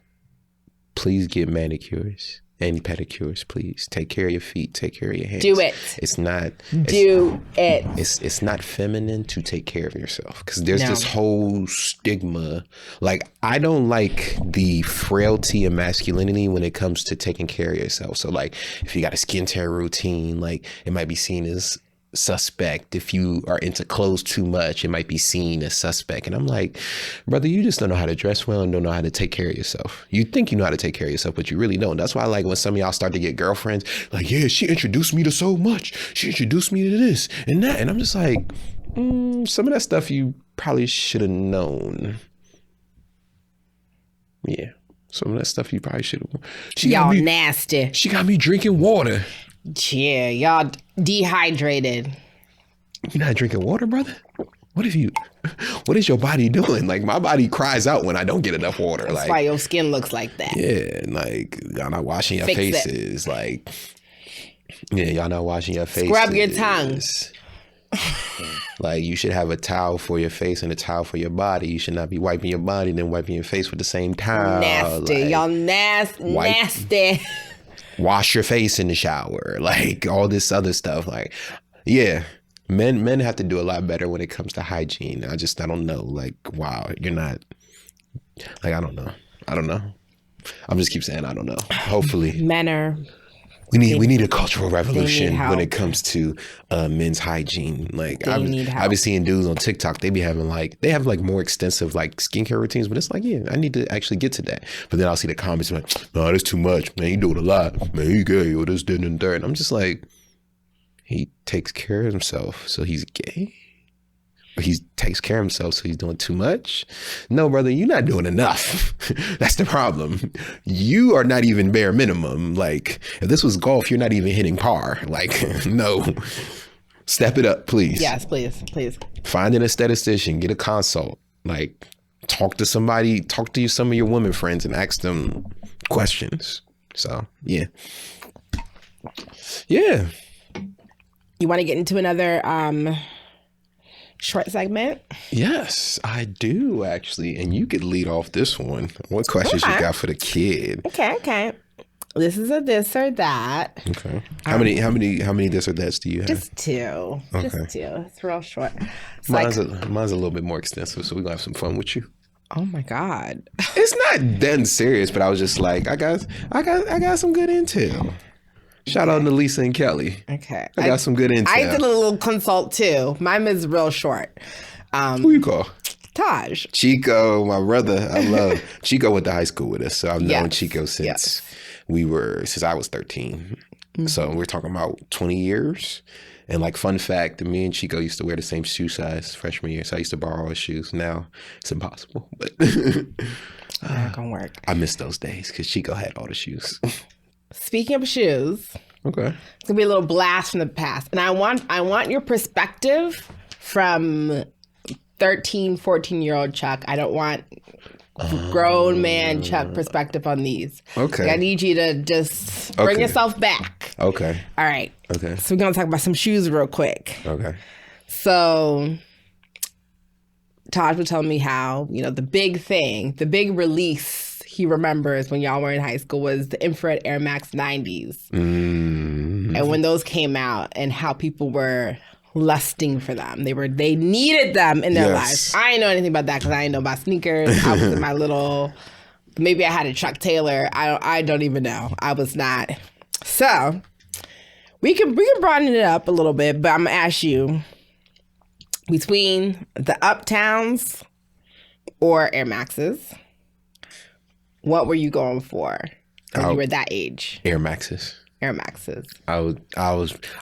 please get manicures and pedicures. Please take care of your feet. Take care of your hands. Do it. It's not. It's not feminine to take care of yourself, because there's this whole stigma. Like, I don't like the frailty of masculinity when it comes to taking care of yourself. So like, if you got a skincare routine, like it might be seen as suspect. If you are into clothes too much, it might be seen as suspect. And I'm like, brother, you just don't know how to dress well and don't know how to take care of yourself. You think you know how to take care of yourself, but you really don't. That's why I like when some of y'all start to get girlfriends, like, yeah, she introduced me to so much. She introduced me to this and that. And I'm just like, some of that stuff you probably should have known. Yeah. Some of that stuff you probably should have. Y'all nasty. She got me drinking water. Yeah, y'all dehydrated. You're not drinking water, brother? What is your body doing? Like, my body cries out when I don't get enough water. That's like, why your skin looks like that. Yeah, like, y'all not washing your faces. Like, yeah, y'all not washing your faces. Scrub your tongue. Like, you should have a towel for your face and a towel for your body. You should not be wiping your body and then wiping your face with the same towel. Nasty. Like, y'all nasty. Wash your face in the shower, like all this other stuff. Like, yeah, men have to do a lot better when it comes to hygiene. I don't know. Like, wow, you're not. Like, I don't know. I'm just keep saying I don't know. Hopefully, men are. We need a cultural revolution when it comes to men's hygiene. Like, I've been seeing dudes on TikTok. They have more extensive like skincare routines, but it's like, yeah, I need to actually get to that. But then I'll see the comments like, no, that's too much, man. You do it a lot, man. You gay or this, that, and that. And I'm just like, he takes care of himself, so he's gay. Or he takes care of himself, so he's doing too much. No, brother, you're not doing enough. That's the problem. You are not even bare minimum. Like, if this was golf, you're not even hitting par. Like, no. Step it up, please. Yes, please. Find an aesthetician, get a consult. Like, talk to some of your women friends and ask them questions. So, yeah. Yeah. You want to get into another short segment? Yes, I do, actually. And you could lead off this one. What questions you got for the kid? Okay. This is a this or that. Okay. How many this or that's do you have? Just two. Okay. Just two. It's real short. Mine's a little bit more extensive, so we're gonna have some fun with you. Oh my God. It's not that serious, but I was just like, I got some good intel. Shout out to Lisa and Kelly. Okay. I got some good intel. I did a little consult too. Mine is real short. Who you call? Taj. Chico, my brother. I love Chico went to high school with us. So I've known Chico since I was 13. Mm-hmm. So we're talking about 20 years. And like, fun fact, me and Chico used to wear the same shoe size freshman year. So I used to borrow his shoes. Now it's impossible. But not gonna work. I miss those days because Chico had all the shoes. Speaking of shoes, okay, it's gonna be a little blast from the past, and I want your perspective from 13, 14-year-old Chuck. I don't want grown man Chuck perspective on these. Okay, I need you to just bring yourself back. Okay. All right. Okay. So we're gonna talk about some shoes real quick. Okay. So Taj was telling me how, the big release he remembers when y'all were in high school was the infrared Air Max 90s. Mm-hmm. And when those came out and how people were lusting for them. They needed them in their lives. I didn't know anything about that because I didn't know about sneakers. I was in my little, maybe I had a Chuck Taylor. I don't even know. I was not. So We can broaden it up a little bit, but I'm gonna ask you, between the Uptowns or Air Maxes, what were you going for when you were that age? Air Maxes. Air Maxes. I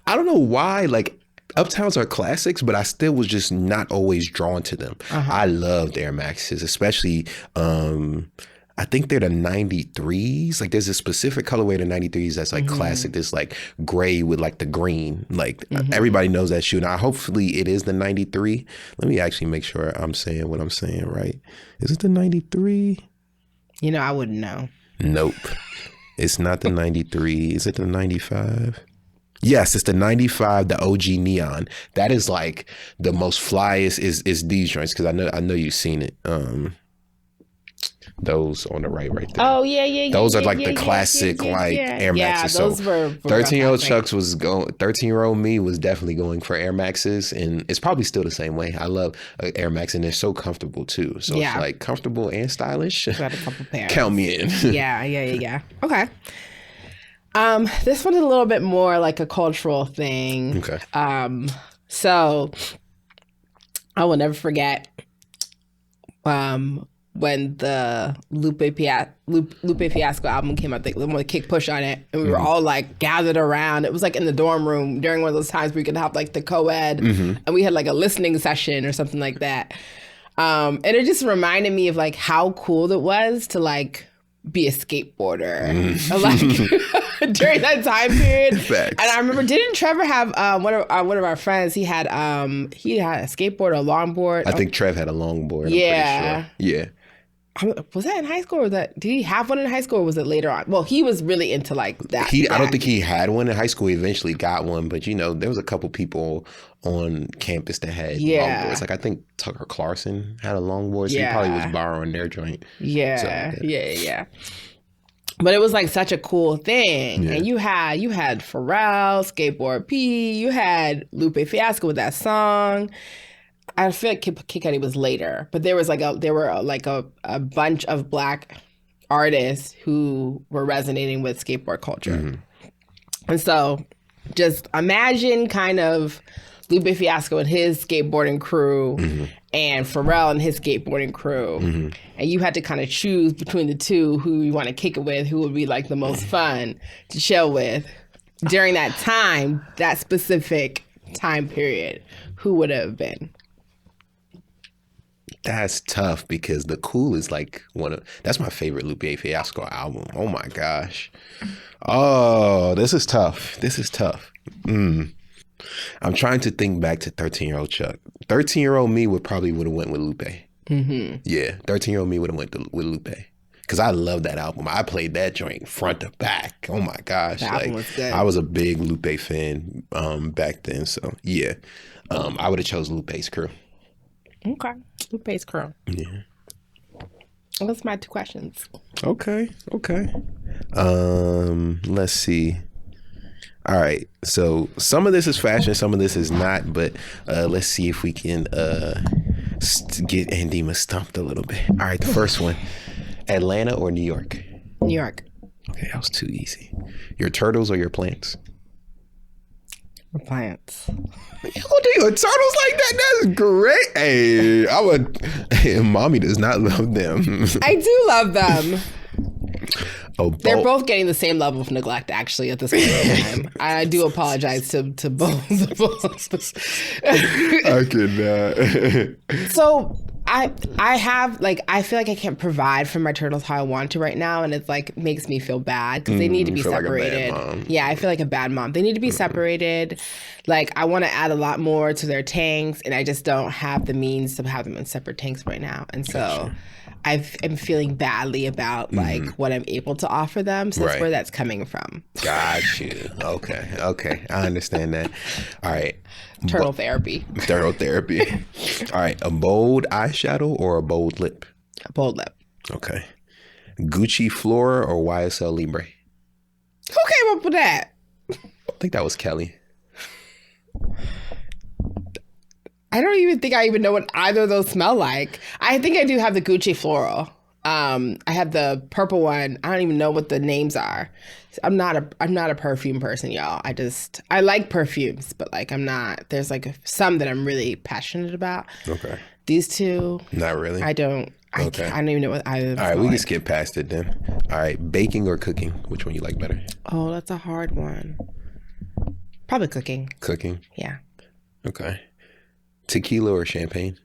don't know why, like, Uptowns are classics, but I still was just not always drawn to them. I loved Air Maxes, especially, I think they're the 93s. Like, there's a specific colorway of the 93s that's like classic. This like gray with like the green. Like, everybody knows that shoe. Now, hopefully it is the 93. Let me actually make sure I'm saying what I'm saying right. Is it the 93? You know, I wouldn't know. Nope. It's not the 93. Is it the 95? Yes, it's the 95, the OG neon. That is like the most flyest is these joints, because I know you've seen it. Those on the right there. Oh yeah. Those are like the classic Air Maxes. Those so were 13-year-old Chucks was going. 13-year-old me was definitely going for Air Maxes, and it's probably still the same way. I love Air Max, and they're so comfortable too. So it's like comfortable and stylish. Got a couple pairs. Count me in. Yeah. Okay. This one's a little bit more like a cultural thing. Okay. So I will never forget when the Lupe Fiasco album came out, the one with Kick Push on it, and we were all like gathered around. It was like in the dorm room during one of those times where you could have like the co-ed, and we had like a listening session or something like that. And it just reminded me of like how cool it was to like be a skateboarder like during that time period. Facts. And I remember, didn't Trevor have one of our friends? He had a skateboard or a longboard. I think Trev had a longboard. Yeah. I'm pretty sure. Yeah. Was that in high school, or did he have one in high school, or was it later on? Well, he was really into like that. I don't think he had one in high school. He eventually got one, but you know, there was a couple people on campus that had longboards. Like I think Tucker Clarkson had a longboard, so he probably was borrowing their joint. Yeah. But it was like such a cool thing, and you had Pharrell, Skateboard P, you had Lupe Fiasco with that song. I feel like Kid Cudi was later, but there were a bunch of Black artists who were resonating with skateboard culture. And so just imagine kind of Lupe Fiasco and his skateboarding crew and Pharrell and his skateboarding crew. And you had to kind of choose between the two who you want to kick it with, who would be like the most fun to chill with during that time, that specific time period. Who would it have been? That's tough, because The Cool is like that's my favorite Lupe Fiasco album. Oh my gosh. Oh, this is tough. I'm trying to think back to 13-year-old Chuck. 13-year-old me would have went with Lupe. Yeah, 13-year-old me would have went with Lupe. Because I love that album. I played that joint front to back. Oh my gosh. That album was good. I was a big Lupe fan back then. So yeah, I would have chose Lupe's crew. Okay. Lupe's crew. Yeah. Well, that's my two questions. Okay. Let's see. All right. So some of this is fashion, some of this is not, but let's see if we can get Andima stumped a little bit. All right. The first one, Atlanta or New York? New York. Okay. That was too easy. Your turtles or your plants? Plants. You don't do your turtles like that? That's great. Hey, mommy does not love them. I do love them. They're both. both getting the same level of neglect, actually, at this point in time. I do apologize to both. I cannot. So I have, like, I feel like I can't provide for my turtles how I want to right now, and it's like makes me feel bad because they need to be separated. Like a bad mom. Yeah, I feel like a bad mom. They need to be separated. Like, I want to add a lot more to their tanks, and I just don't have the means to have them in separate tanks right now. And so I'm feeling badly about like what I'm able to offer them. So that's where that's coming from. Got you. Okay. I understand that. All right. Turtle therapy. All right. A bold eyeshadow or a bold lip? A bold lip. Okay. Gucci Flora or YSL Libre? Who came up with that? I think that was Kelly. I don't even think I even know what either of those smell like. I think I do have the Gucci floral. I have the purple one. I don't even know what the names are. I'm not a perfume person, y'all. I like perfumes, but like I'm not. There's like some that I'm really passionate about. Okay. These two, not really. I don't. Okay. I don't even know what either. All right, we can skip past it then. All right, baking or cooking? Which one you like better? Oh, that's a hard one. Probably cooking. Cooking? Yeah. Okay. Tequila or champagne?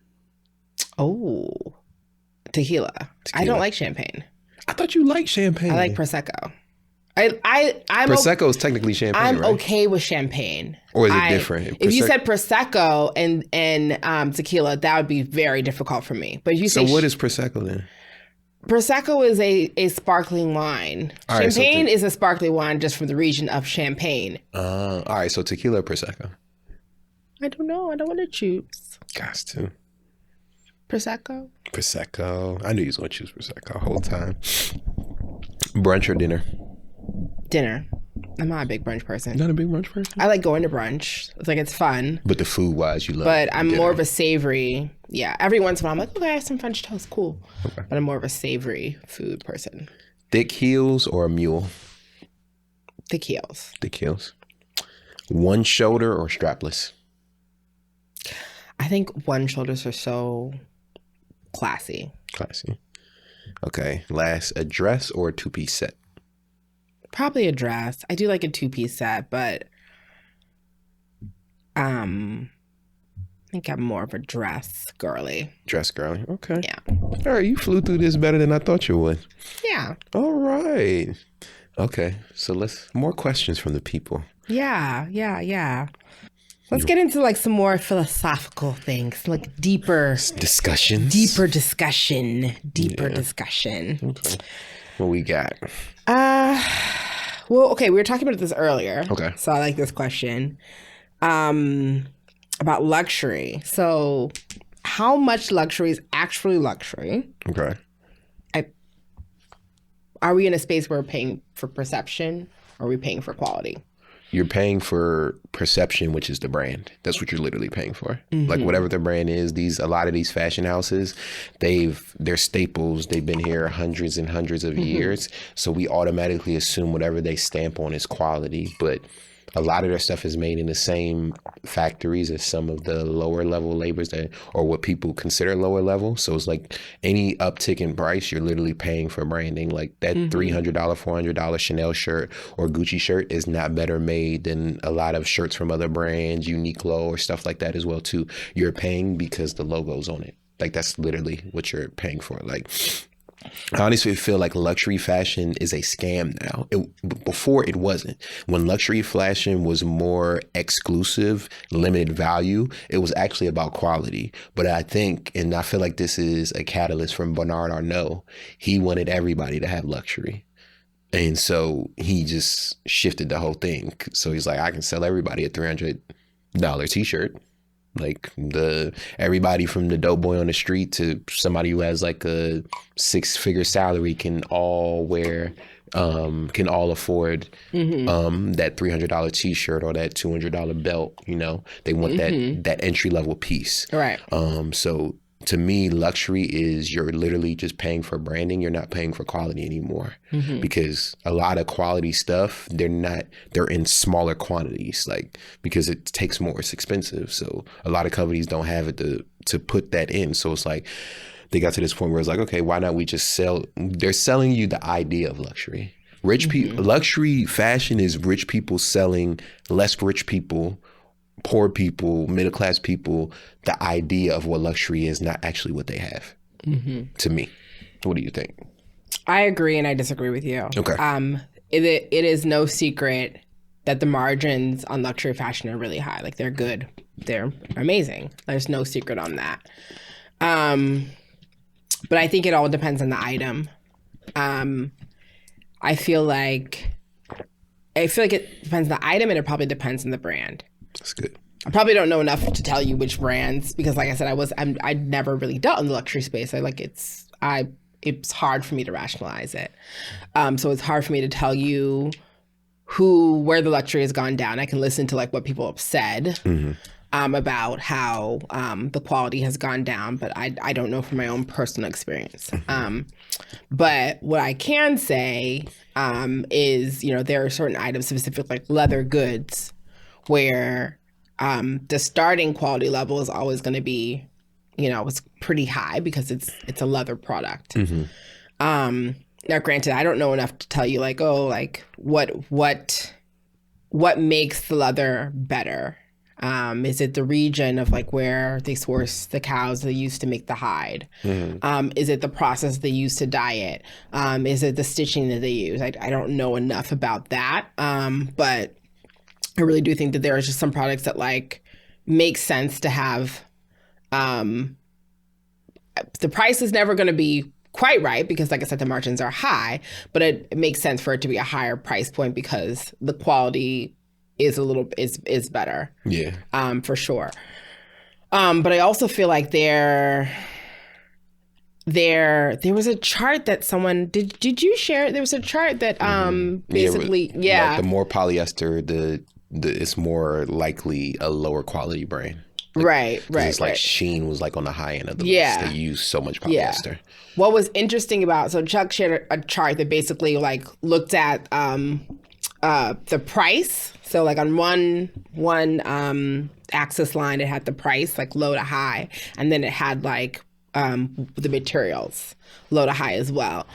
Oh, tequila. I don't like champagne. I thought you liked champagne. I like Prosecco. Prosecco is technically champagne, I'm right? okay with champagne. Or is it different? If you said Prosecco and tequila, that would be very difficult for me. But if you say what is Prosecco then? Prosecco is a sparkling wine. Champagne is a sparkling wine just from the region of Champagne. All right, so tequila or Prosecco? I don't know. I don't want to choose. Got to. Prosecco. I knew you was going to choose Prosecco the whole time. Brunch or dinner? Dinner. I'm not a big brunch person. Not a big brunch person? I like going to brunch. It's like, it's fun. But the food-wise, you love But I'm more of a savory. Yeah. Every once in a while, I'm like, okay, I have some French toast. Cool. Okay. But I'm more of a savory food person. Thick heels or a mule? Thick heels. Thick heels. One shoulder or strapless? I think one shoulders are so classy. Classy. Okay. Last, a dress or a two-piece set? Probably a dress. I do like a two-piece set, but I think I'm more of a dress girly. Dress girly. Okay. Yeah. All right. You flew through this better than I thought you would. Yeah. All right. Okay. So more questions from the people. Yeah. Let's get into like some more philosophical things, like deeper discussions. Discussion. Okay. What we got? Well, okay, we were talking about this earlier. Okay. So I like this question. About luxury. So how much luxury is actually luxury? Okay. Are we in a space where we're paying for perception or are we paying for quality? You're paying for perception, which is the brand. That's what you're literally paying for. Mm-hmm. Like whatever the brand is, a lot of these fashion houses, they're staples. They've been here hundreds and hundreds of years. So we automatically assume whatever they stamp on is quality. But a lot of their stuff is made in the same factories as some of the lower level labors or what people consider lower level. So it's like any uptick in price, you're literally paying for branding. Like that $300, $400 Chanel shirt or Gucci shirt is not better made than a lot of shirts from other brands, Uniqlo or stuff like that as well too. You're paying because the logo's on it. Like that's literally what you're paying for. Like I honestly feel like luxury fashion is a scam now. Before it wasn't. When luxury fashion was more exclusive, limited value, it was actually about quality. But I think, and I feel like this is a catalyst from Bernard Arnault, he wanted everybody to have luxury. And so he just shifted the whole thing. So he's like, I can sell everybody a $300 t-shirt. Like everybody from the dope boy on the street to somebody who has like a 6-figure salary can all afford that $300 t-shirt or that $200 belt. You know, they want that entry level piece. Right. So to me, luxury is you're literally just paying for branding. You're not paying for quality anymore because a lot of quality stuff, they're in smaller quantities, like because it takes more, it's expensive. So a lot of companies don't have it to put that in. So it's like, they got to this point where it's like, okay, why not we just sell? They're selling you the idea of luxury. Rich people, luxury fashion is rich people selling less rich people, poor people, middle class people, the idea of what luxury is, not actually what they have. To me, what do you think? I agree, and I disagree with you. Okay. It is no secret that the margins on luxury fashion are really high. Like they're good, they're amazing. There's no secret on that. But I think it all depends on the item. I feel like it depends on the item, and it probably depends on the brand. That's good. I probably don't know enough to tell you which brands because, like I said, I'd never really dealt in the luxury space. It's hard for me to rationalize it. So it's hard for me to tell you where the luxury has gone down. I can listen to like what people have said. about how the quality has gone down, but I don't know from my own personal experience. But what I can say is, there are certain items, specific like leather goods, where the starting quality level is always going to be, it's pretty high because it's a leather product. Now, granted, I don't know enough to tell you what makes the leather better. Is it the region of like where they source the cows they use to make the hide? Is it the process they use to dye it? Is it the stitching that they use? I don't know enough about that. But I really do think that there are just some products that like make sense to have. The price is never going to be quite right because, like I said, the margins are high, but it makes sense for it to be a higher price point because the quality is is better. Yeah. For sure. But I also feel like there was a chart that someone did you share? There was a chart that basically like the more polyester, it's more likely a lower quality brand. Right. It's like Shein was like on the high end of the list. They use so much polyester. Yeah. What was interesting so Chuck shared a chart that basically like looked at the price. So like on one axis line, it had the price like low to high, and then it had like the materials low to high as well.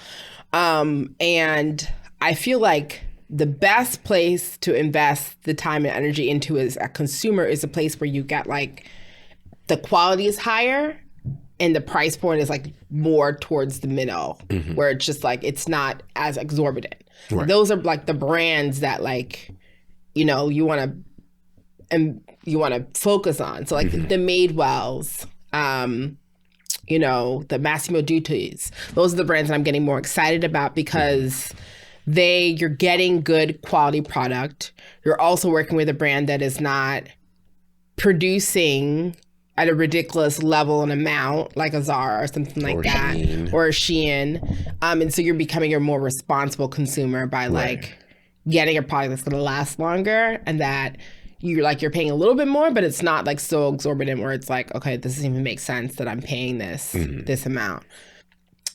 And I feel like the best place to invest the time and energy into as a consumer is a place where you get like the quality is higher and the price point is like more towards the middle, where it's just like it's not as exorbitant. Right. Those are like the brands that like you want to focus on. So like the Madewells, the Massimo Duttis, those are the brands that I'm getting more excited about because you're getting good quality product. You're also working with a brand that is not producing at a ridiculous level and amount like a Zara or something like that, or a Shein. And so you're becoming a more responsible consumer by like getting a product that's going to last longer, and that you're paying a little bit more, but it's not like so exorbitant where it's like, okay, this doesn't even make sense that I'm paying this amount.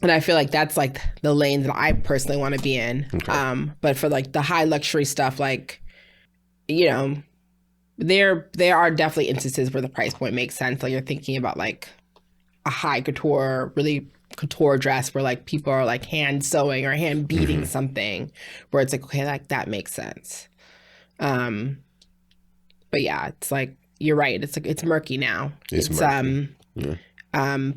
And I feel like that's like the lane that I personally want to be in. Okay. But for like the high luxury stuff, like, there are definitely instances where the price point makes sense. Like you're thinking about like a high couture, really couture dress where like people are like hand sewing or hand beading something, where it's like, okay, like that makes sense. But yeah, it's like, you're right. It's like, it's murky now. It's murky.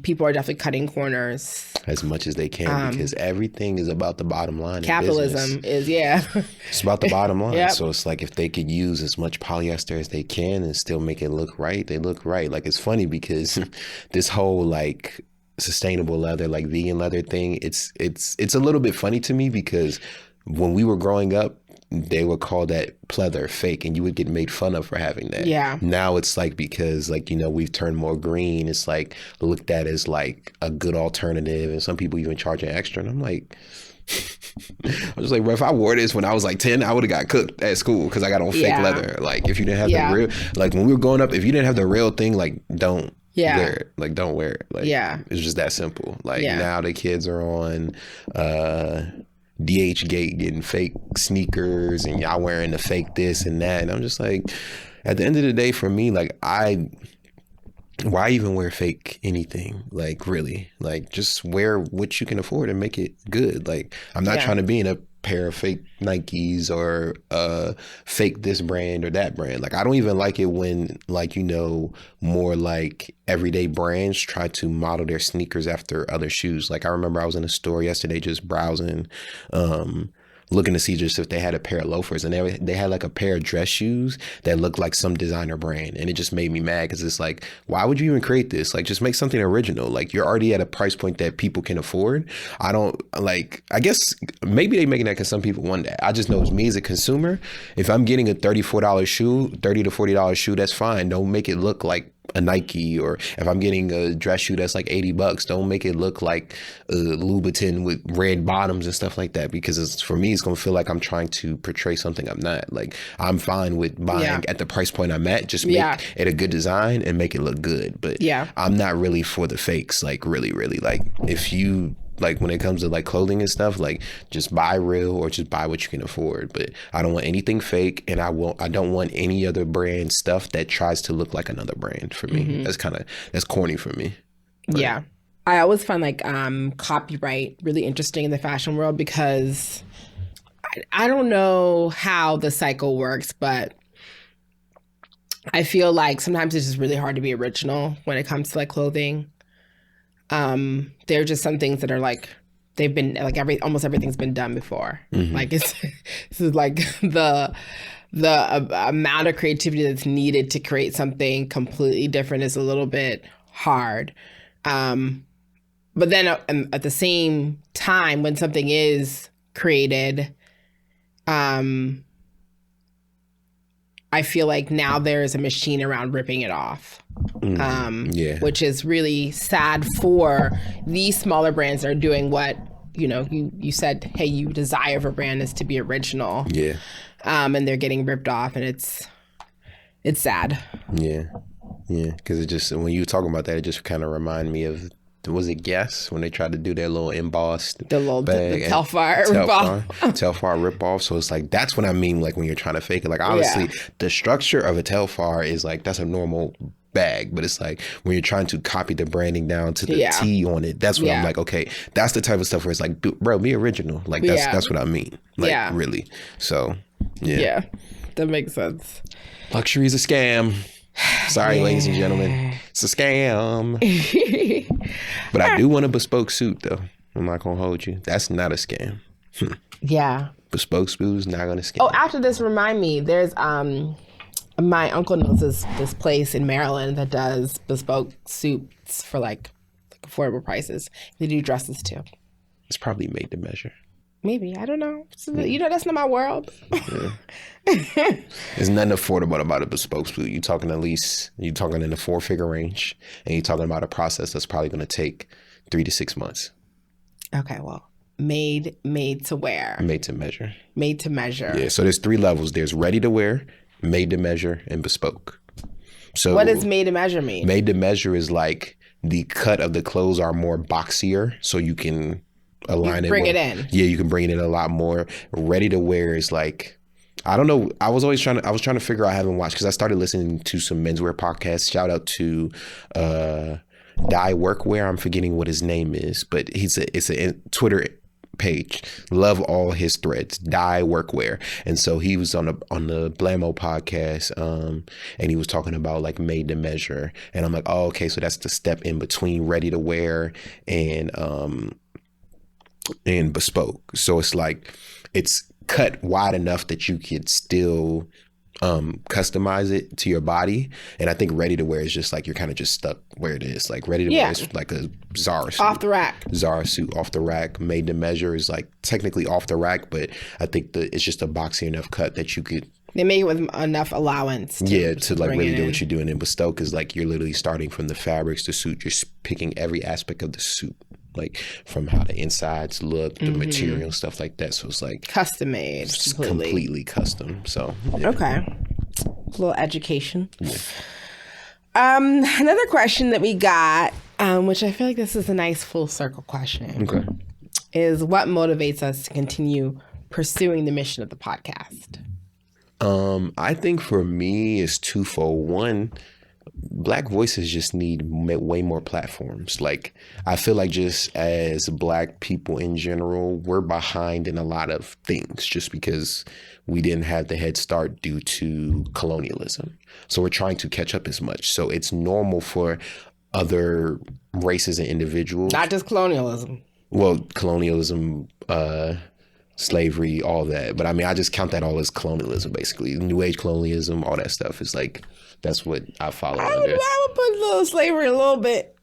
People are definitely cutting corners as much as they can because everything is about the bottom line. Capitalism is, it's about the bottom line. Yep. So it's like if they could use as much polyester as they can and still make it look right, they look right. Like it's funny because this whole like sustainable leather, like vegan leather thing, it's a little bit funny to me because when we were growing up, they would call that pleather fake and you would get made fun of for having that. Yeah. Now it's like, because like, we've turned more green, it's like looked at as like a good alternative, and some people even charge an extra. And I'm like, I was like, bro, if I wore this when I was like 10, I would have got cooked at school because I got on fake leather. Like if you didn't have the real, like when we were growing up, if you didn't have the real thing, like don't wear it. Like don't wear it. Like it's just that simple. Like now the kids are on DH Gate getting fake sneakers and y'all wearing the fake this and that. And I'm just like, at the end of the day, for me, like why even wear fake anything? Like really, like just wear what you can afford and make it good. Like I'm not trying to be in a pair of fake Nikes or fake this brand or that brand. Like I don't even like it when like, more like everyday brands try to model their sneakers after other shoes. Like I remember I was in a store yesterday just browsing, looking to see just if they had a pair of loafers, and they had like a pair of dress shoes that looked like some designer brand, and it just made me mad because it's like, why would you even create this? Like just make something original. Like you're already at a price point that people can afford. I guess maybe they making that because some people want that. I just know as me as a consumer, if I'm getting a $34 shoe, $30 to $40 shoe, that's fine. Don't make it look like a Nike, or if I'm getting a dress shoe that's like $80, don't make it look like a Louboutin with red bottoms and stuff like that, because for me, it's going to feel like I'm trying to portray something I'm not. Like, I'm fine with buying at the price point I'm at, just make it a good design and make it look good. But I'm not really for the fakes, like really, like if you, like when it comes to like clothing and stuff, like just buy real or just buy what you can afford. But I don't want anything fake, and I don't want any other brand stuff that tries to look like another brand for me. That's corny for me. But. Yeah. I always find like copyright really interesting in the fashion world, because I don't know how the cycle works, but I feel like sometimes it's just really hard to be original when it comes to like clothing. There are just some things that are like, they've been like almost everything's been done before. Like this is like the amount of creativity that's needed to create something completely different is a little bit hard. But then at the same time, when something is created, I feel like now there is a machine around ripping it off. Which is really sad for these smaller brands that are doing what, you said, hey, you desire for brand is to be original. And they're getting ripped off, and it's sad. Because it just, when you were talking about that, it just kind of reminded me of, was it Guess, when they tried to do their little embossed the Telfar ripoff? Telfar ripoff. So it's like, that's what I mean, like when you're trying to fake it. Like, honestly, the structure of a Telfar is like, that's a normal bag, but it's like when you're trying to copy the branding down to the T on it, that's what I'm like, okay, that's the type of stuff where it's like, bro, be original. Like, that's what I mean. Like, really. So, yeah, that makes sense. Luxury is a scam. Sorry, ladies and gentlemen, it's a scam. But I do want a bespoke suit, though. I'm not gonna hold you. That's not a scam. Bespoke suit is not gonna scam. Oh, after this, remind me. There's my uncle knows this place in Maryland that does bespoke suits for like affordable prices. They do dresses too. It's probably made to measure. Maybe, I don't know. That's not my world. There's nothing affordable about a bespoke suit. You're talking in the 4-figure range, and you're talking about a process that's probably going to take 3 to 6 months. Okay, well, made to wear. Made to measure. Made to measure. Yeah, so there's 3 levels. There's ready to wear, made to measure, and bespoke. So what does made to measure mean? Made to measure is like the cut of the clothes are more boxier, so you can align bring it in. Yeah, you can bring it in a lot more. Ready to wear is like, I don't know. I was trying to figure out. I haven't watched, because I started listening to some menswear podcasts. Shout out to Dye Workwear. I'm forgetting what his name is, but it's a Twitter page. Love all his threads. Dye Workwear. And so he was on the Blamo podcast, and he was talking about like made to measure. And I'm like, oh, okay, so that's the step in between ready to wear and bespoke. So it's like, it's cut wide enough that you could still customize it to your body. And I think ready to wear is just like, you're kind of just stuck where it is. Like ready to wear is like a Zara suit. Off the rack. Zara suit off the rack. Made to measure is like technically off the rack, but I think it's just a boxy enough cut that you could. They make it with enough allowance. To like really do what you're doing. And bespoke is like, you're literally starting from the fabrics, the suit. You're picking every aspect of the suit, like from how the insides look, the material, stuff like that. So it's like custom made, completely custom. So okay, a little education. Another question that we got, which I feel like this is a nice full circle question. Okay, is what motivates us to continue pursuing the mission of the podcast? I think for me it's twofold. One, Black voices just need way more platforms. Like, I feel like just as Black people in general, we're behind in a lot of things just because we didn't have the head start due to colonialism. So we're trying to catch up as much. So it's normal for other races and individuals. Not just colonialism. Well, colonialism, slavery, all that. But I mean, I just count that all as colonialism, basically. New Age colonialism, all that stuff is like, that's what I follow under. I would put a little slavery a little bit.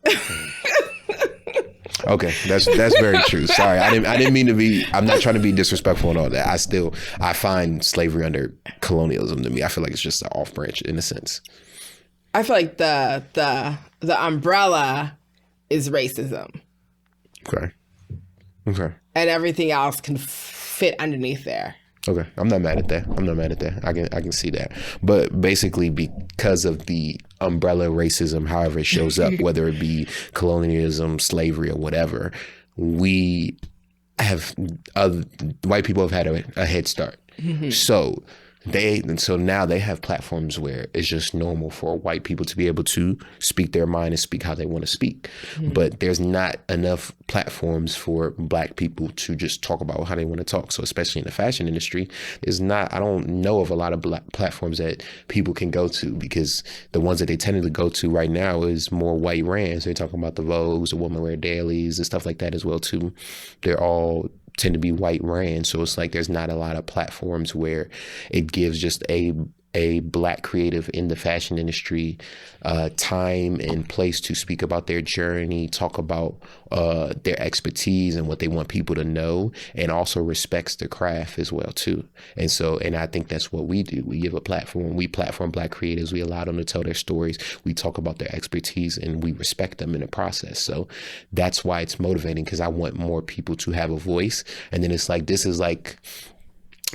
Okay, that's very true. Sorry, I didn't mean to be. I'm not trying to be disrespectful and all that. I find slavery under colonialism to me. I feel like it's just an off branch in a sense. I feel like the umbrella is racism. Okay. And everything else can fit underneath there. Okay, I'm not mad at that. I can see that. But basically, because of the umbrella racism, however it shows up, whether it be colonialism, slavery, or whatever, we have white people have had a head start. Mm-hmm. So now they have platforms where it's just normal for white people to be able to speak their mind and speak how they want to speak. Mm-hmm. But there's not enough platforms for Black people to just talk about how they want to talk. So especially in the fashion industry, I don't know of a lot of Black platforms that people can go to, because the ones that they tend to go to right now is more white ran. So they're talking about the Vogues, the Woman Wear Dailies, and stuff like that as well too. They're all tend to be white ran. So it's like there's not a lot of platforms where it gives just a Black creative in the fashion industry time and place to speak about their journey, talk about their expertise and what they want people to know, and also respects the craft as well too. And I think that's what we do. We give a platform. We platform Black creatives. We allow them to tell their stories. We talk about their expertise, and we respect them in the process. So that's why it's motivating, because I want more people to have a voice. And then it's like, this is like,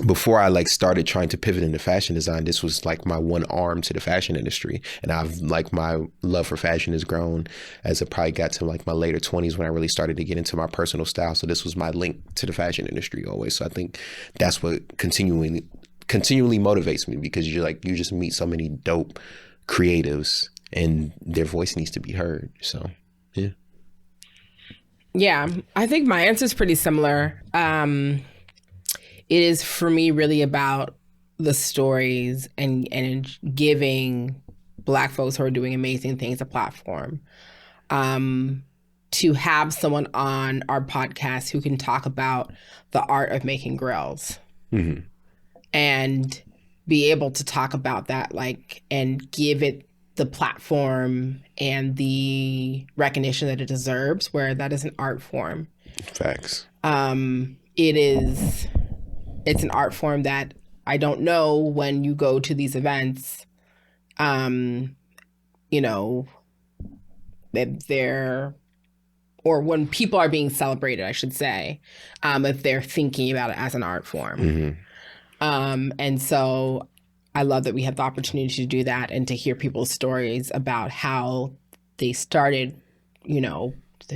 before I started trying to pivot into fashion design, this was like my one arm to the fashion industry. And my love for fashion has grown as I probably got to my later 20s when I really started to get into my personal style. So this was my link to the fashion industry always. So I think that's what continually motivates me, because you just meet so many dope creatives and their voice needs to be heard. So, yeah. Yeah, I think my answer is pretty similar. It is for me really about the stories and giving Black folks who are doing amazing things a platform. To have someone on our podcast who can talk about the art of making grills, mm-hmm. and be able to talk about that, and give it the platform and the recognition that it deserves, where that is an art form. Facts. It's an art form that I don't know when you go to these events, or when people are being celebrated, I should say, if they're thinking about it as an art form. Mm-hmm. And so I love that we have the opportunity to do that and to hear people's stories about how they started,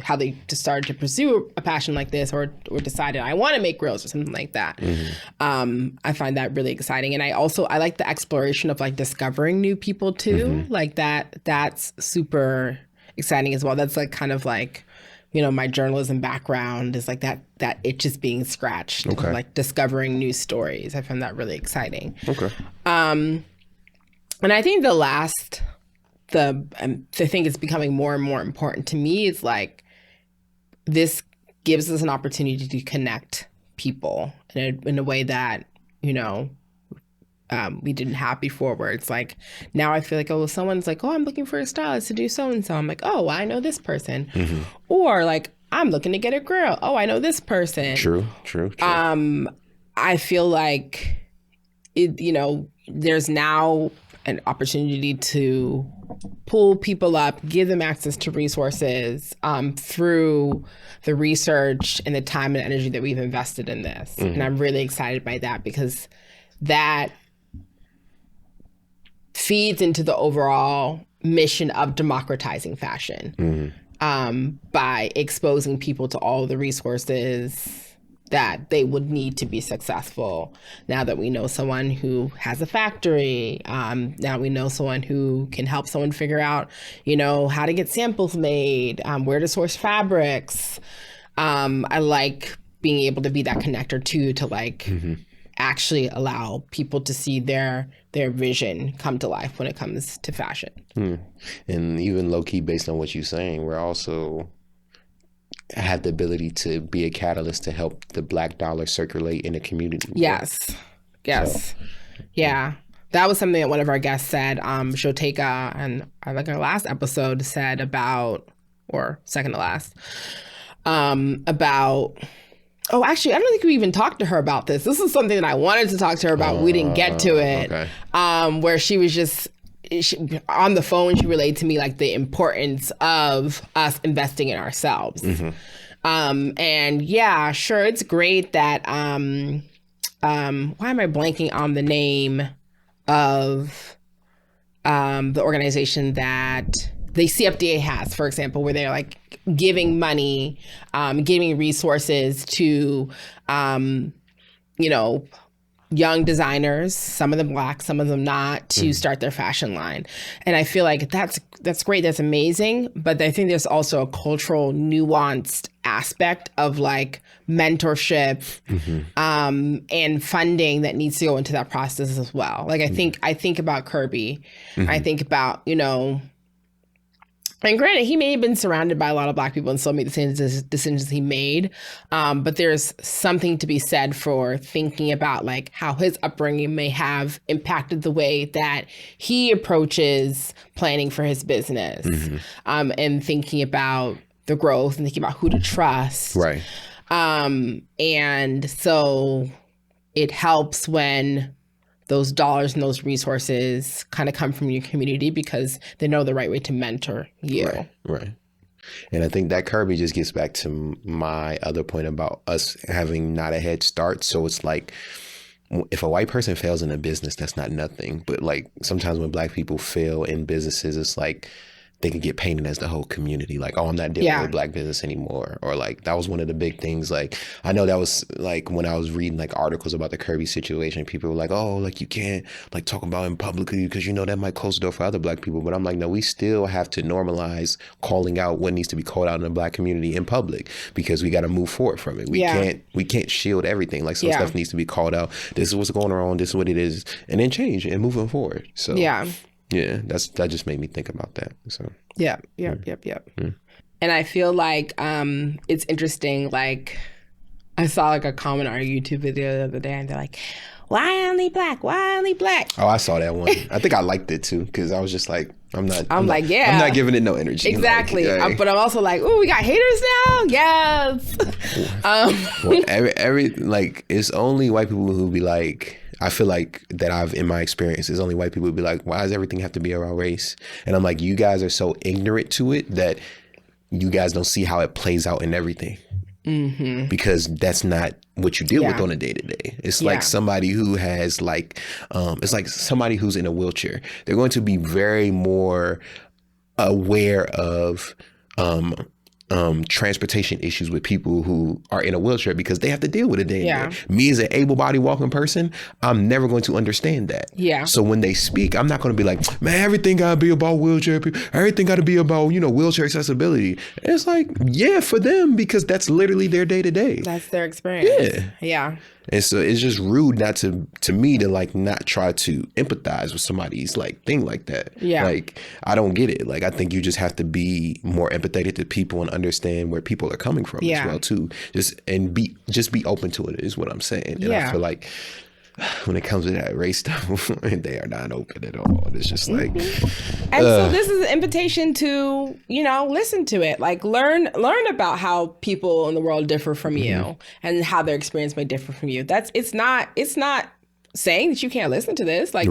how they just started to pursue a passion like this, or decided I want to make grills or something like that. Mm-hmm. I find that really exciting. And I like the exploration of discovering new people too. Mm-hmm. That's super exciting as well. That's my journalism background is that itch is being scratched. Okay. Discovering new stories. I find that really exciting. Okay. And I think the thing that's becoming more and more important to me is this gives us an opportunity to connect people in a way that, we didn't have before, where it's now I feel someone's I'm looking for a stylist to do so-and-so. I'm well, I know this person. Mm-hmm. Or I'm looking to get a grill. Oh, I know this person. True. I feel there's now an opportunity to pull people up, give them access to resources through the research and the time and energy that we've invested in this. Mm-hmm. And I'm really excited by that, because that feeds into the overall mission of democratizing fashion. Mm-hmm. By exposing people to all the resources that they would need to be successful. Now that we know someone who has a factory, now we know someone who can help someone figure out, how to get samples made, where to source fabrics. I like being able to be that connector too, to mm-hmm. actually allow people to see their vision come to life when it comes to fashion. And even low key, based on what you're saying, we're also have the ability to be a catalyst to help the Black dollar circulate in the community. Yes. So. Yeah. That was something that one of our guests said, Shoteka, and our last episode said about, or second to last, about, oh, actually, I don't think we even talked to her about this. This is something that I wanted to talk to her about. We didn't get to it. Okay. Where she was just, on the phone, she relayed to me like the importance of us investing in ourselves. And yeah, sure, it's great that why am I blanking on the name of the organization that the CFDA has, for example, where they're like giving money, giving resources to, young designers, some of them Black, some of them not, to start their fashion line. And I feel like that's great. That's amazing. But I think there's also a cultural nuanced aspect of like mentorship and funding that needs to go into that process as well. Like I think about Kirby. I think about, and granted, he may have been surrounded by a lot of Black people and still made the decisions he made. But there's something to be said for thinking about like how his upbringing may have impacted the way that he approaches planning for his business, and thinking about the growth and thinking about who to trust. Right. And so it helps when those dollars and those resources kind of come from your community because they know the right way to mentor you. Right. And I think that Kirby just gets back to my other point about us having not a head start. So it's like, if a white person fails in a business, that's not nothing. But like sometimes when Black people fail in businesses, it's like they can get painted as the whole community. Like, oh, I'm not dealing with Black business anymore. Or like, that was one of the big things. Like, I know that was like when I was reading like articles about the Kirby situation, people were like, oh, like you can't like talk about him publicly because, that might close the door for other Black people. But I'm like, no, we still have to normalize calling out what needs to be called out in the Black community in public because we got to move forward from it. We can't shield everything. Like some stuff needs to be called out. This is what's going on. This is what it is. And then change and moving forward. So yeah, that just made me think about that. So Yep. And I feel like it's interesting. Like I saw like a comment on a YouTube video the other day, and they're like, "Why only Black? Why only Black?" Oh, I saw that one. I think I liked it too because I was just like, I'm not giving it no energy. Exactly. Like, but I'm also like, ooh, we got haters now. Yes. Well, every like it's only white people who be like. I feel like that in my experience, it's only white people who be like, why does everything have to be about race? And I'm like, you guys are so ignorant to it that you guys don't see how it plays out in everything. Because that's not what you deal with on a day to day. It's like somebody who has like, it's like somebody who's in a wheelchair. They're going to be very more aware of, transportation issues with people who are in a wheelchair because they have to deal with it day to day. Me as an able-bodied walking person, I'm never going to understand that. So when they speak, I'm not going to be like, man, everything got to be about wheelchair people. Everything got to be about, wheelchair accessibility. And it's like, yeah, for them, because that's literally their day to day. That's their experience. Yeah. And so it's just rude not to me to like not try to empathize with somebody's like thing like that. Like, I don't get it. Like, I think you just have to be more empathetic to people and understand where people are coming from as well too. Just be open to it is what I'm saying. And I feel like when it comes to that race stuff, they are not open at all. It's just like, and so this is an invitation to, listen to it, like learn about how people in the world differ from you and how their experience may differ from you. It's not saying that you can't listen to this. Like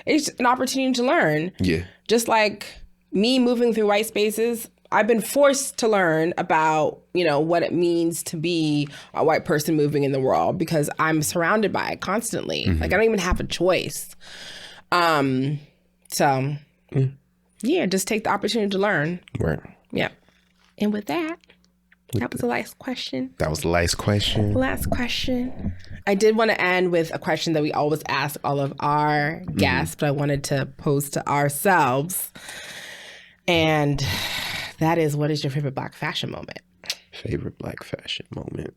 it's an opportunity to learn. Just like me moving through white spaces, I've been forced to learn about, what it means to be a white person moving in the world because I'm surrounded by it constantly. Like I don't even have a choice. So just take the opportunity to learn. Right. Yeah. And with that was the last question. That was the last question. Last question. I did want to end with a question that we always ask all of our guests, but I wanted to pose to ourselves. And that is, what is your favorite Black fashion moment? Favorite Black fashion moment.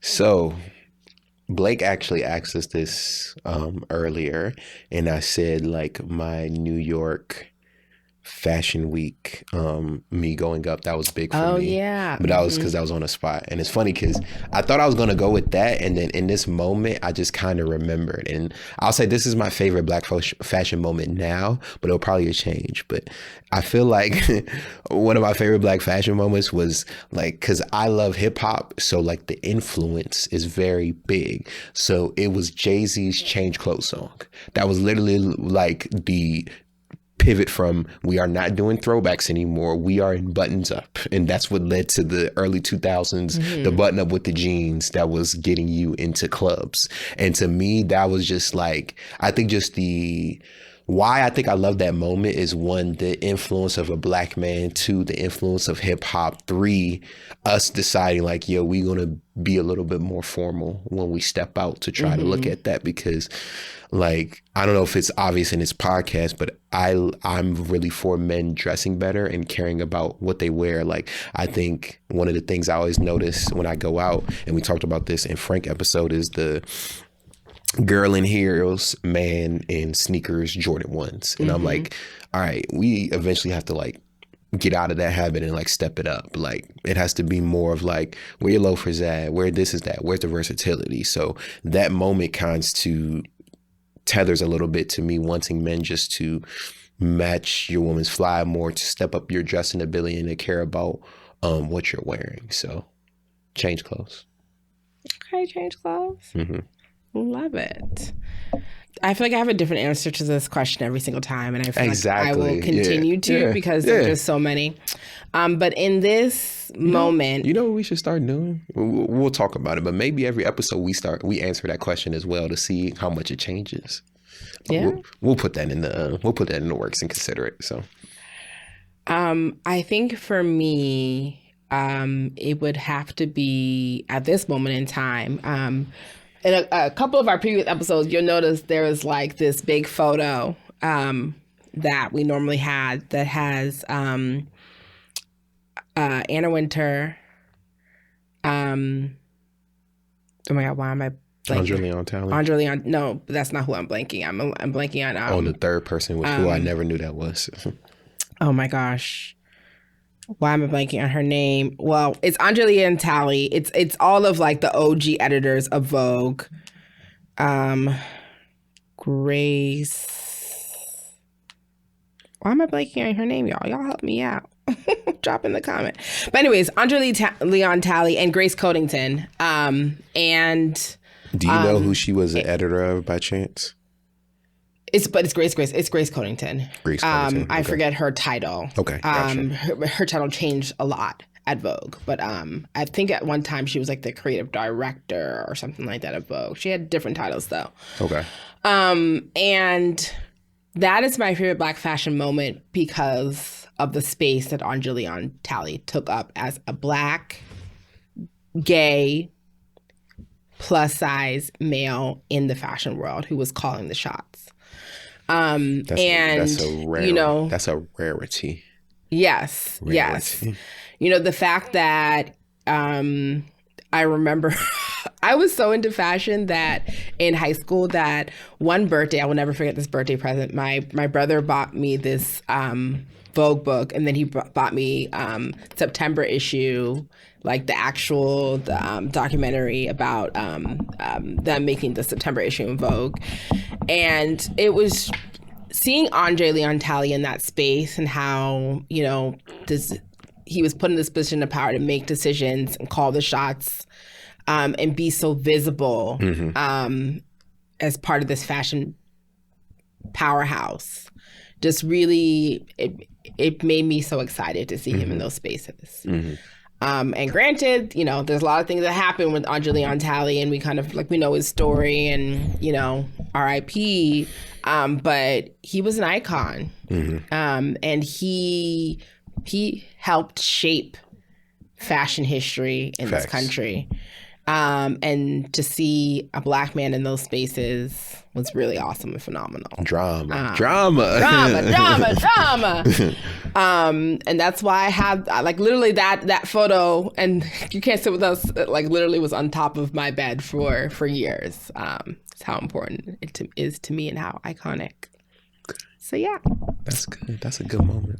So Blake actually asked us this earlier, and I said like my New York Fashion Week, me going up, that was big for me. Oh, yeah. But that was because I was on a spot. And it's funny because I thought I was going to go with that. And then in this moment, I just kind of remembered. And I'll say this is my favorite Black fashion moment now, but it'll probably change. But I feel like one of my favorite Black fashion moments was like, because I love hip hop. So like the influence is very big. So it was Jay-Z's Change Clothes song. That was literally like the pivot from we are not doing throwbacks anymore. We are in buttons up. And that's what led to the early 2000s, the button up with the jeans that was getting you into clubs. And to me, that was just like, I think just why I think I love that moment is 1, the influence of a Black man, 2, the influence of hip hop, 3, us deciding like, yo, we're going to be a little bit more formal when we step out to try to look at that. Because like, I don't know if it's obvious in this podcast, but I'm really for men dressing better and caring about what they wear. Like, I think one of the things I always notice when I go out, and we talked about this in Frank episode, is the girl in heels, man in sneakers, Jordan 1s. And I'm like, all right, we eventually have to like get out of that habit and like step it up. Like it has to be more of like where your loafers at, where this is that, where's the versatility. So that moment tethers a little bit to me wanting men just to match your woman's fly more, to step up your dressing ability and to care about what you're wearing. So change clothes. Okay, change clothes. Love it. I feel like I have a different answer to this question every single time, and I feel like I will continue to because there's just so many. But in this moment, you know what we should start doing? We'll talk about it, but maybe every episode we answer that question as well to see how much it changes. Yeah, we'll put that in the works and consider it. So, I think for me, it would have to be at this moment in time. In a couple of our previous episodes, you'll notice there is like this big photo that we normally had that has Anna Wintour. Oh my God, why am I blanking? Andre Leon. No, that's not who I'm blanking. I'm blanking on. The third person, who I never knew that was. Oh my gosh. Why am I blanking on her name? Well, it's Andima and Chuk. It's all of like the OG editors of Vogue. Grace. Why am I blanking on her name, y'all? Y'all help me out. Drop in the comment. But anyways, Andima Chuk and Grace Coddington. And do you know who she was an editor of by chance? It's Grace Coddington. Grace Coddington. I forget her title. Okay. Gotcha. Her title changed a lot at Vogue, but I think at one time she was like the creative director or something like that at Vogue. She had different titles though. Okay. And that is my favorite Black fashion moment because of the space that Andima and Chuk took up as a Black, gay, plus size male in the fashion world who was calling the shots. That's a rarity. Yes. You know, the fact that I remember I was so into fashion that in high school that one birthday, I will never forget this birthday present. My brother bought me this Vogue book, and then he bought me September issue, like the actual documentary about them making the September issue in Vogue. And it was seeing Andima Chuk in that space and how, you know, he was put in this position of power to make decisions and call the shots and be so visible as part of this fashion powerhouse. Just really, it made me so excited to see him in those spaces. And granted, you know, there's a lot of things that happen with Andima Chuk, and we kind of like, we know his story and, you know, R.I.P. But he was an icon. And he helped shape fashion history in this country. And to see a Black man in those spaces was really awesome and phenomenal. Drama. And that's why I have like literally that photo, and You Can't Sit With Us, like literally was on top of my bed for years. It's how important it is to me and how iconic. So yeah. That's good. That's a good moment.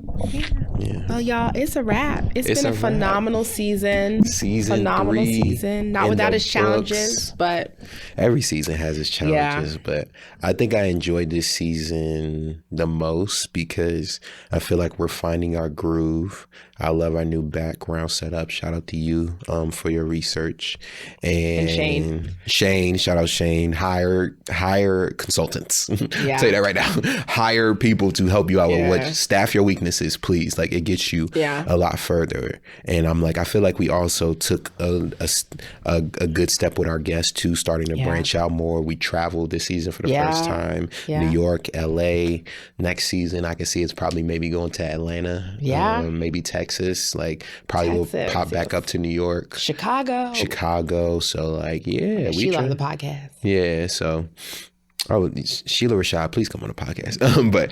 Yeah. Well, y'all, it's a wrap. It's been a phenomenal season. Phenomenal 3. Season. Not without its challenges, but every season has its challenges. Yeah. But I think I enjoyed this season the most because I feel like we're finding our groove. I love our new background setup. Shout out to you for your research. And Shane, shout out Shane. Hire consultants. Yeah. Say that right now. Hire people to help you out with what staff your weaknesses, please. Like it gets you a lot further. And I'm like, I feel like we also took a good step with our guests too, starting to branch out more. We traveled this season for the first time. New York, LA. Next season, I can see it's probably maybe going to Atlanta. Maybe Texas. Like probably will pop back up to New York. Chicago. So like, yeah. She loves the podcast. Yeah. So. Oh, Sheila Rashad, please come on the podcast. But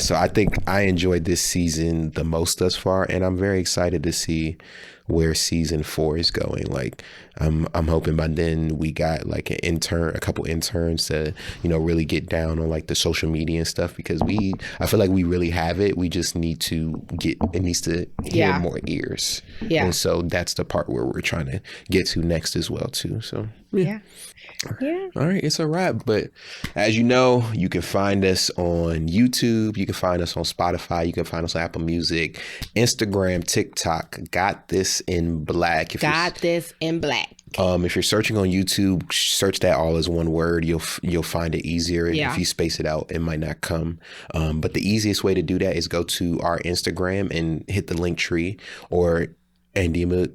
so I think I enjoyed this season the most thus far, and I'm very excited to see where season 4 is going. Like I'm hoping by then we got like a couple interns to, really get down on like the social media and stuff, because I feel like we really have it. We just need to it needs to hear more ears. Yeah. And so that's the part where we're trying to get to next as well too. So yeah. All right, it's a wrap. But as you know, you can find us on YouTube. You can find us on Spotify. You can find us on Apple Music, Instagram, TikTok. Got This in Black. Got This in Black. If you're searching on YouTube, search that all as one word. You'll find it easier. Yeah. If you space it out, it might not come. But the easiest way to do that is go to our Instagram and hit the link tree, or Andima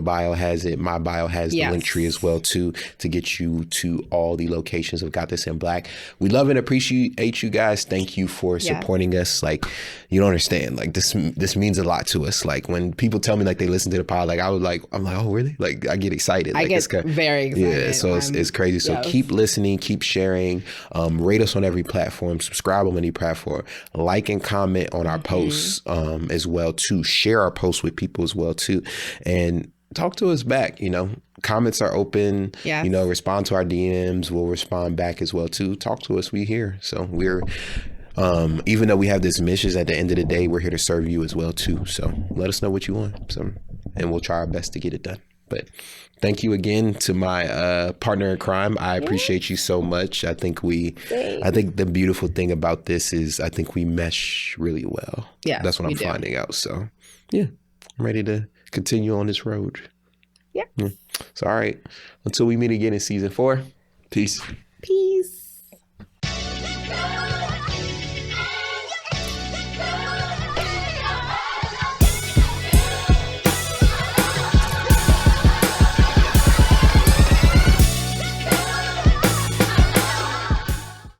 bio has it. My bio has the link tree as well too, to get you to all the locations of Got This in Black. We love and appreciate you guys. Thank you for supporting us. Like, you don't understand. Like this means a lot to us. Like when people tell me like they listen to the pod, like I'm like, oh really? Like I get excited. Like, I get very excited. Yeah, so it's crazy. So keep listening, keep sharing, rate us on every platform, subscribe on any platform, like and comment on our posts as well too. Share our posts with people as well too, and talk to us back. Comments are open. Yes. Respond to our DMs. We'll respond back as well too. Talk to us. We here. So we're even though we have this mission, at the end of the day, we're here to serve you as well too. So let us know what you want. And we'll try our best to get it done. But thank you again to my partner in crime. I appreciate you so much. I think the beautiful thing about this is I think we mesh really well. Yeah, that's what I'm finding out. So yeah, I'm ready to continue on this road. Yeah. So all right, until we meet again in season 4, peace.